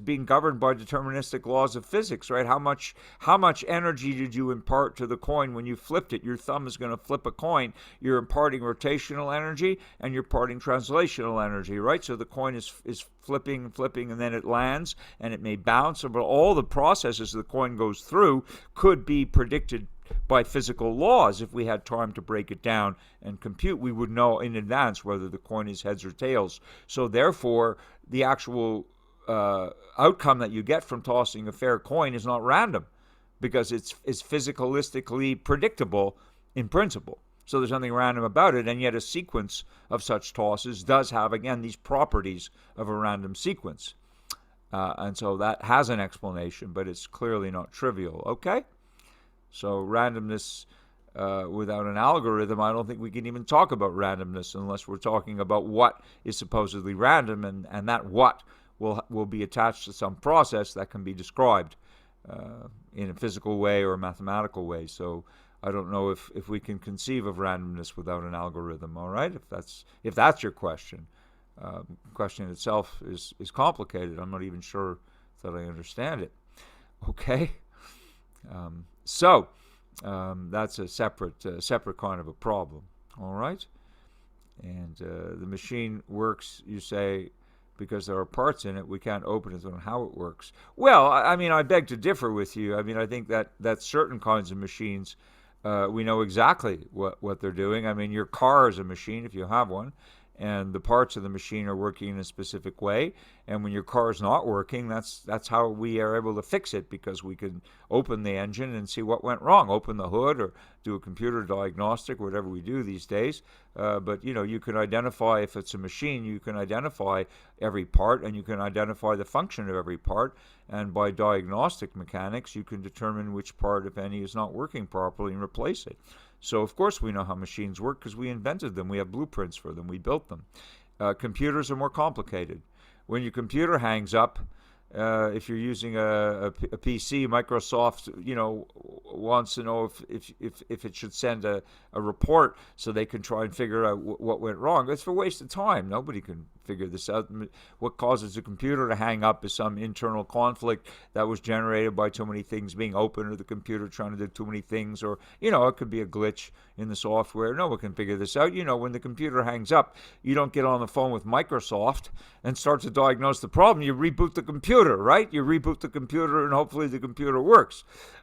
being governed by deterministic laws of physics, right? How much energy did you impart to the coin when you flipped it? Your thumb is going to flip a coin. You're imparting rotational energy, and you're imparting translational energy, right? So the coin is flipping, and then it lands, and it may bounce. But all the processes the coin goes through could be predicted by physical laws. If we had time to break it down and compute, we would know in advance whether the coin is heads or tails. So therefore, the actual outcome that you get from tossing a fair coin is not random, because it's physicalistically predictable in principle. So there's nothing random about it, and yet a sequence of such tosses does have, again, these properties of a random sequence. And so that has an explanation, but it's clearly not trivial, okay? So randomness without an algorithm, I don't think we can even talk about randomness unless we're talking about what is supposedly random, and that what will be attached to some process that can be described in a physical way or a mathematical way. So I don't know if we can conceive of randomness without an algorithm, all right? If that's your question. Question itself is complicated. I'm not even sure that I understand it. Okay? So that's a separate kind of a problem, all right? And the machine works, you say, because there are parts in it. We can't open it on how it works. Well, I mean, I beg to differ with you. I mean, I think that certain kinds of machines, we know exactly what they're doing. I mean, your car is a machine if you have one, and the parts of the machine are working in a specific way. And when your car is not working, that's how we are able to fix it, because we can open the engine and see what went wrong, open the hood, or do a computer diagnostic, whatever we do these days. But you can identify, if it's a machine, you can identify every part, and you can identify the function of every part. And by diagnostic mechanics, you can determine which part, if any, is not working properly and replace it. So, of course, we know how machines work because we invented them. We have blueprints for them. We built them. Computers are more complicated. When your computer hangs up, if you're using a PC, Microsoft, wants to know if it should send a report so they can try and figure out what went wrong. It's a waste of time. Nobody can figure this out. What causes the computer to hang up is some internal conflict that was generated by too many things being open, or the computer trying to do too many things, or, it could be a glitch in the software. No one can figure this out. When the computer hangs up, you don't get on the phone with Microsoft and start to diagnose the problem. You reboot the computer, right? You reboot the computer, and hopefully the computer works.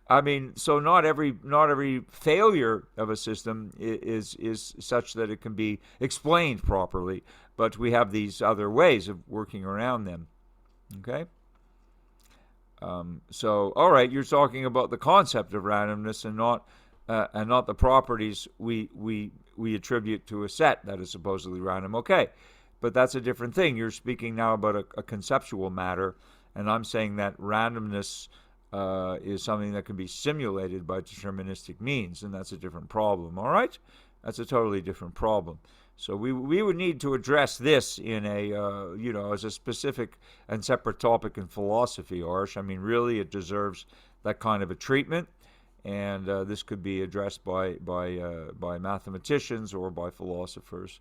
I mean, so not every failure of a system is such that it can be explained properly, but we have these other ways of working around them. Okay? So, all right, you're talking about the concept of randomness and not the properties we attribute to a set that is supposedly random. Okay, but that's a different thing. You're speaking now about a conceptual matter, and I'm saying that randomness is something that can be simulated by deterministic means, and that's a different problem. All right, that's a totally different problem. So we would need to address this in as a specific and separate topic in philosophy, Arsh. I mean, really, it deserves that kind of a treatment. and this could be addressed by mathematicians or by philosophers.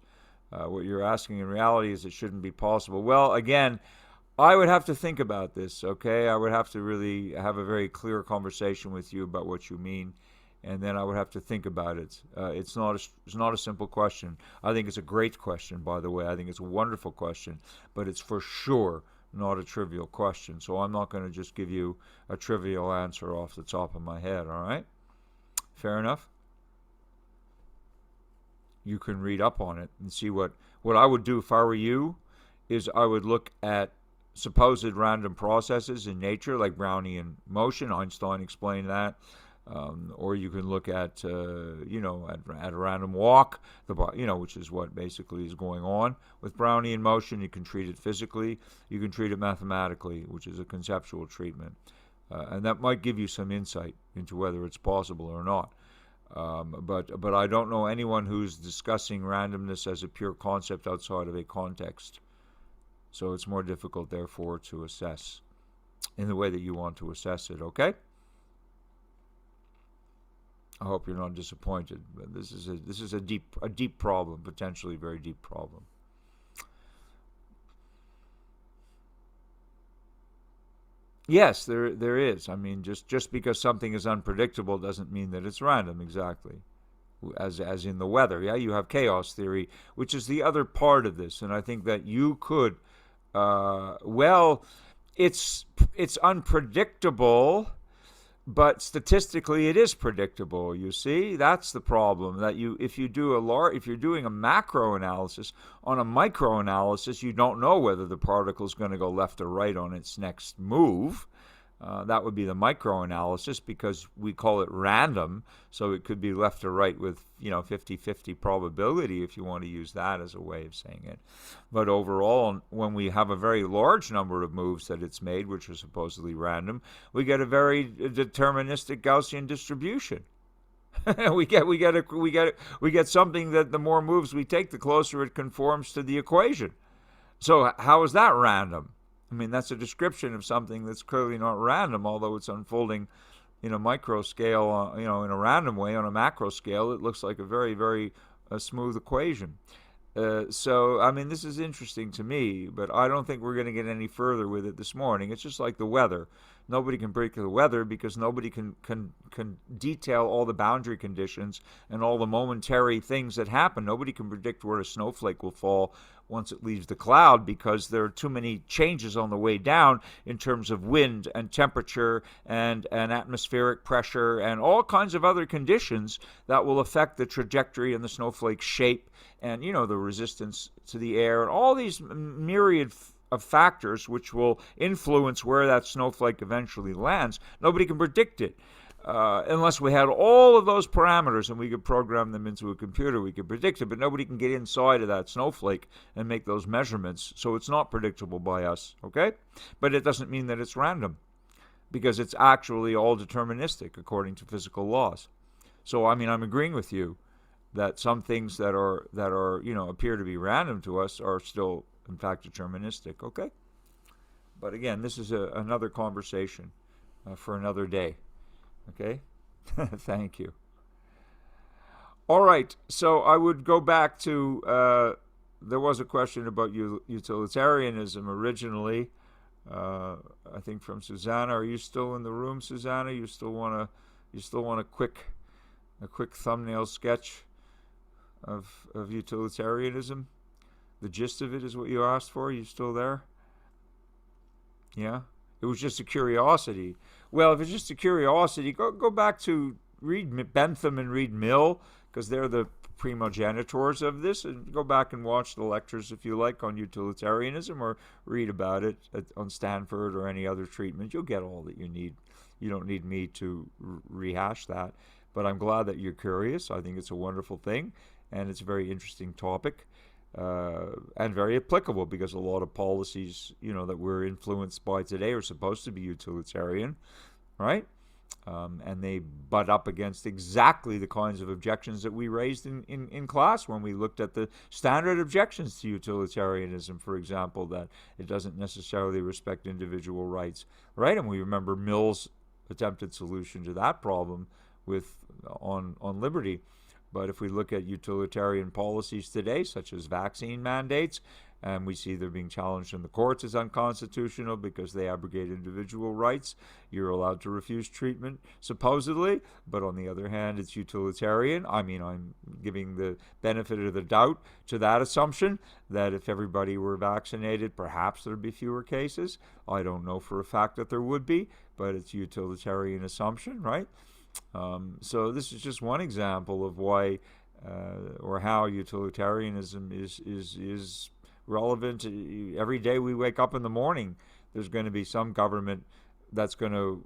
What you're asking in reality is it shouldn't be possible. Well, again, I would have to think about this, okay? I would have to really have a very clear conversation with you about what you mean, and then I would have to think about it. It's not a simple question. I think it's a great question, by the way. I think it's a wonderful question, but it's for sure not a trivial question. So I'm not going to just give you a trivial answer off the top of my head, all right? Fair enough? You can read up on it and see what I would do if I were you is I would look at supposed random processes in nature, like Brownian motion. Einstein explained that. Or you can look at, at a random walk, which is what basically is going on with Brownian motion. You can treat it physically. You can treat it mathematically, which is a conceptual treatment. And that might give you some insight into whether it's possible or not. But I don't know anyone who's discussing randomness as a pure concept outside of a context. So it's more difficult, therefore, to assess in the way that you want to assess it, okay? I hope you're not disappointed, but this is a deep problem, potentially very deep problem. Yes, there is. I mean, just because something is unpredictable doesn't mean that it's random, exactly. As in the weather, yeah, you have chaos theory, which is the other part of this, and I think that you could, it's unpredictable. But statistically, it is predictable. You see, that's the problem. That if you're doing a macro analysis on a micro analysis, you don't know whether the particle is going to go left or right on its next move. That would be the micro analysis because we call it random, so it could be left or right with 50-50 probability if you want to use that as a way of saying it. But overall, when we have a very large number of moves that it's made, which are supposedly random, we get a very deterministic Gaussian distribution. we get something that the more moves we take, the closer it conforms to the equation. So how is that random? I mean, that's a description of something that's clearly not random, although it's unfolding in a micro scale, in a random way. On a macro scale, it looks like a very, very smooth equation. So, I mean, this is interesting to me, but I don't think we're going to get any further with it this morning. It's just like the weather. Nobody can predict the weather because nobody can detail all the boundary conditions and all the momentary things that happen. Nobody can predict where a snowflake will fall once it leaves the cloud because there are too many changes on the way down in terms of wind and temperature and atmospheric pressure and all kinds of other conditions that will affect the trajectory and the snowflake shape and, the resistance to the air and all these myriad of factors which will influence where that snowflake eventually lands. Nobody can predict it. Unless we had all of those parameters and we could program them into a computer, we could predict it, but nobody can get inside of that snowflake and make those measurements, so it's not predictable by us, okay? But it doesn't mean that it's random, because it's actually all deterministic according to physical laws. So, I mean, I'm agreeing with you that some things that are appear to be random to us are still, in fact, deterministic, okay? But again, this is another conversation for another day. Okay? Thank you. All right, so I would go back to, there was a question about utilitarianism originally, I think from Susanna. Are you still in the room, Susanna? You still want a quick thumbnail sketch of utilitarianism? The gist of it is what you asked for. Are you still there? Yeah? It was just a curiosity. Well, if it's just a curiosity, go back to read Bentham and read Mill, because they're the primogenitors of this, and go back and watch the lectures if you like on utilitarianism, or read about it on Stanford or any other treatment. You'll get all that you need. You don't need me to rehash that. But I'm glad that you're curious. I think it's a wonderful thing, and it's a very interesting topic. And very applicable because a lot of policies, that we're influenced by today are supposed to be utilitarian, right? And they butt up against exactly the kinds of objections that we raised in class when we looked at the standard objections to utilitarianism, for example, that it doesn't necessarily respect individual rights, right? And we remember Mill's attempted solution to that problem on liberty. But if we look at utilitarian policies today, such as vaccine mandates, and we see they're being challenged in the courts as unconstitutional because they abrogate individual rights. You're allowed to refuse treatment, supposedly, but on the other hand, it's utilitarian. I mean, I'm giving the benefit of the doubt to that assumption that if everybody were vaccinated, perhaps there'd be fewer cases. I don't know for a fact that there would be, but it's a utilitarian assumption, right? So this is just one example of why or how utilitarianism is relevant. Every day we wake up in the morning, there's going to be some government that's going to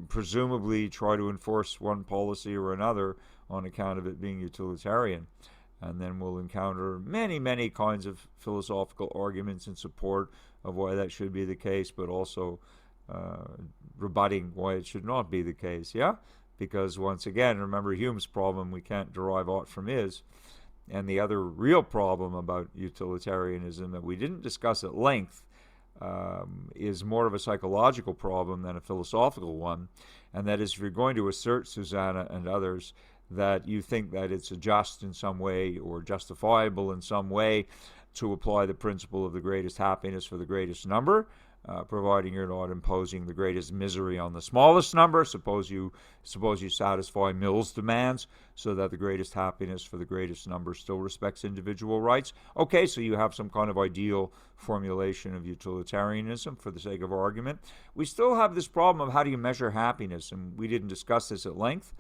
presumably try to enforce one policy or another on account of it being utilitarian. And then we'll encounter many kinds of philosophical arguments in support of why that should be the case, but also rebutting why it should not be the case, yeah? Because once again, remember Hume's problem, we can't derive aught from his. And the other real problem about utilitarianism that we didn't discuss at length is more of a psychological problem than a philosophical one. And that is, if you're going to assert, Susanna and others, that you think that it's just in some way or justifiable in some way to apply the principle of the greatest happiness for the greatest number, providing you're not imposing the greatest misery on the smallest number. Suppose you satisfy Mill's demands so that the greatest happiness for the greatest number still respects individual rights. Okay, so you have some kind of ideal formulation of utilitarianism for the sake of argument. We still have this problem of how do you measure happiness, and we didn't discuss this at length.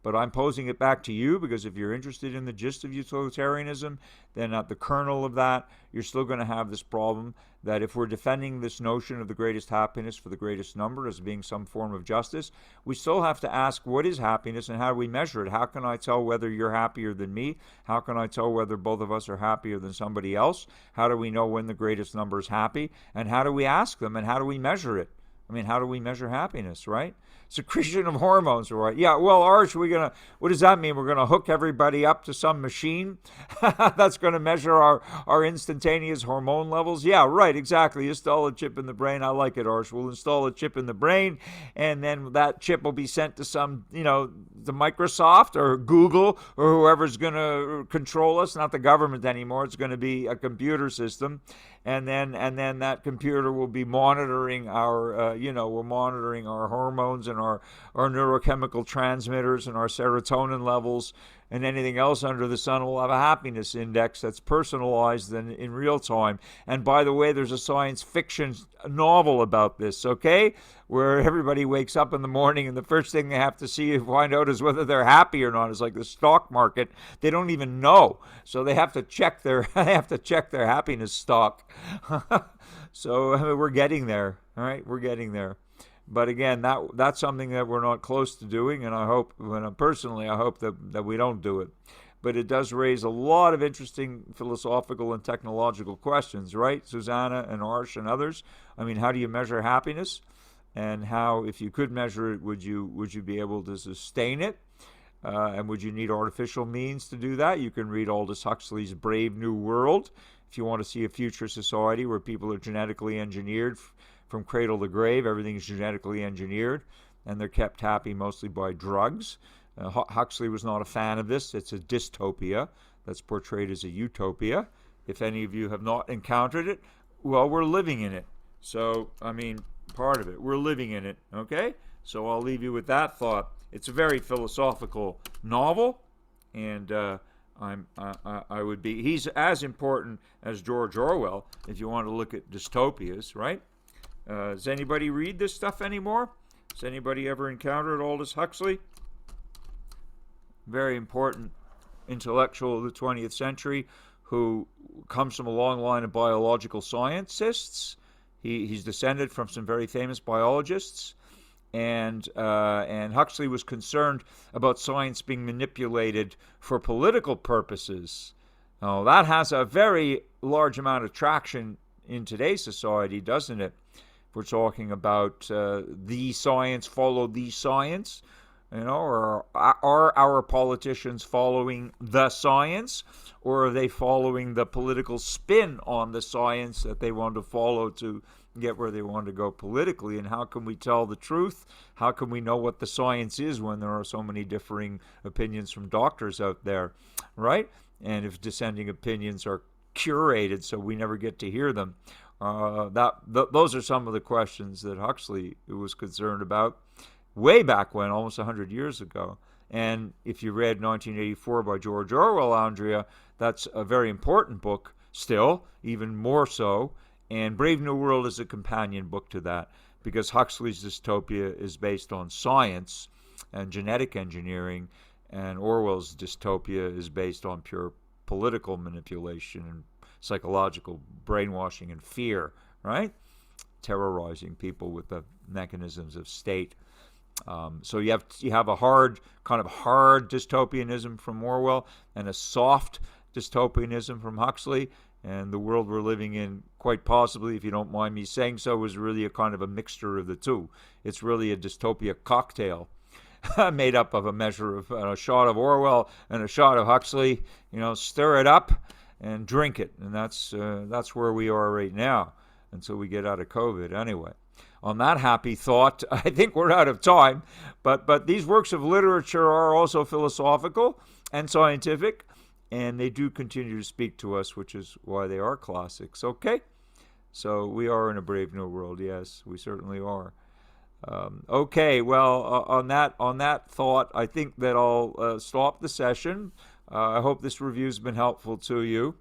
But I'm posing it back to you because if you're interested in the gist of utilitarianism, then at the kernel of that, you're still going to have this problem that if we're defending this notion of the greatest happiness for the greatest number as being some form of justice, we still have to ask what is happiness and how do we measure it? How can I tell whether you're happier than me? How can I tell whether both of us are happier than somebody else? How do we know when the greatest number is happy? And how do we ask them and how do we measure it? I mean, how do we measure happiness, right? Secretion of hormones, right? Yeah, well, Arch, what does that mean? We're going to hook everybody up to some machine that's going to measure our instantaneous hormone levels? Yeah, right, exactly. Install a chip in the brain. I like it, Arch. We'll install a chip in the brain, and then that chip will be sent to some, the Microsoft or Google or whoever's going to control us. Not the government anymore. It's going to be a computer system. And then that computer will be monitoring our, we're monitoring our hormones and our neurochemical transmitters and our serotonin levels, and anything else under the sun will have a happiness index that's personalized and in real time. And by the way, there's a science fiction novel about this, okay? Where everybody wakes up in the morning and the first thing they have to see and find out is whether they're happy or not. It's like the stock market. They don't even know. So they have to check their happiness stock. So we're getting there. All right, we're getting there. But again, that's something that we're not close to doing, and I hope that we don't do it. But it does raise a lot of interesting philosophical and technological questions, right, Susanna and Arsh and others? I mean, how do you measure happiness? And how, if you could measure it, would you be able to sustain it? And would you need artificial means to do that? You can read Aldous Huxley's Brave New World if you want to see a future society where people are genetically engineered from cradle to grave. Everything is genetically engineered, and they're kept happy mostly by drugs. Huxley was not a fan of this. It's a dystopia that's portrayed as a utopia. If any of you have not encountered it, well, we're living in it. So, I mean, part of it. We're living in it, okay? So I'll leave you with that thought. It's a very philosophical novel, and he's as important as George Orwell if you want to look at dystopias, right? Does anybody read this stuff anymore? Has anybody ever encountered Aldous Huxley? Very important intellectual of the 20th century who comes from a long line of biological scientists. He's descended from some very famous biologists, and Huxley was concerned about science being manipulated for political purposes. Now, that has a very large amount of traction in today's society, doesn't it? If we're talking about the science, follow the science, or are our politicians following the science, or are they following the political spin on the science that they want to follow to get where they want to go politically. And how can we tell the truth? How can we know what the science is when there are so many differing opinions from doctors out there, right? And if dissenting opinions are curated so we never get to hear them, those are some of the questions that Huxley was concerned about way back when, almost 100 years ago. And if you read 1984 by George Orwell, Andrea, that's a very important book still, even more so. And Brave New World is a companion book to that, because Huxley's dystopia is based on science and genetic engineering, and Orwell's dystopia is based on pure political manipulation and psychological brainwashing and fear, right? Terrorizing people with the mechanisms of state. So you have a hard dystopianism from Orwell and a soft dystopianism from Huxley, and the world we're living in, quite possibly, if you don't mind me saying so, is really a kind of a mixture of the two. It's really a dystopia cocktail made up of a measure of a shot of Orwell and a shot of Huxley. Stir it up and drink it, and that's where we are right now until we get out of COVID. Anyway, on that happy thought, I think we're out of time. But these works of literature are also philosophical and scientific, and they do continue to speak to us, which is why they are classics. Okay, so we are in a brave new world. Yes, we certainly are. Okay, well, on that thought, I think that I'll stop the session. I hope this review's been helpful to you.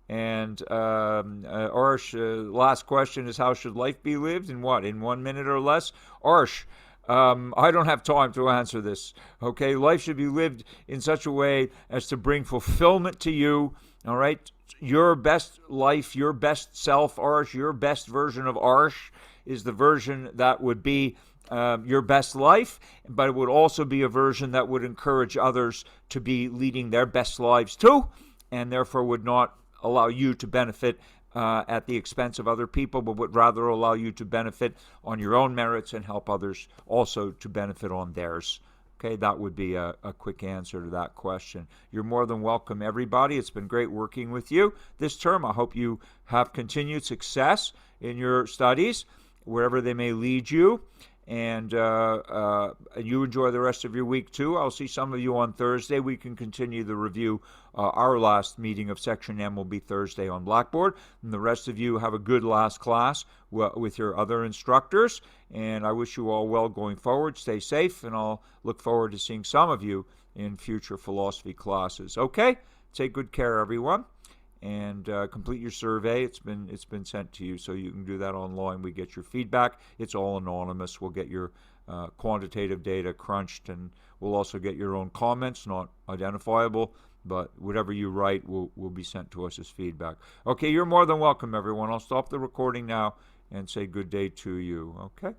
And Arsh, last question is, how should life be lived? In 1 minute or less? Arsh, I don't have time to answer this. Okay, life should be lived in such a way as to bring fulfillment to you. All right, your best life, your best self, Arsh, your best version of Arsh is the version that would be your best life, but it would also be a version that would encourage others to be leading their best lives too, and therefore would not allow you to benefit at the expense of other people, but would rather allow you to benefit on your own merits and help others also to benefit on theirs. Okay, that would be a quick answer to that question. You're more than welcome, everybody. It's been great working with you this term. I hope you have continued success in your studies, wherever they may lead you. And you enjoy the rest of your week too. I'll see some of you on Thursday. We can continue the review. Our last meeting of Section M will be Thursday on Blackboard. And the rest of you have a good last class with your other instructors. And I wish you all well going forward. Stay safe, and I'll look forward to seeing some of you in future philosophy classes. Okay? Take good care, everyone. And complete your survey. It's been sent to you, so you can do that online. We get your feedback. It's all anonymous. We'll get your quantitative data crunched, and we'll also get your own comments, not identifiable, but whatever you write will be sent to us as feedback. Okay, you're more than welcome, everyone. I'll stop the recording now and say good day to you. Okay.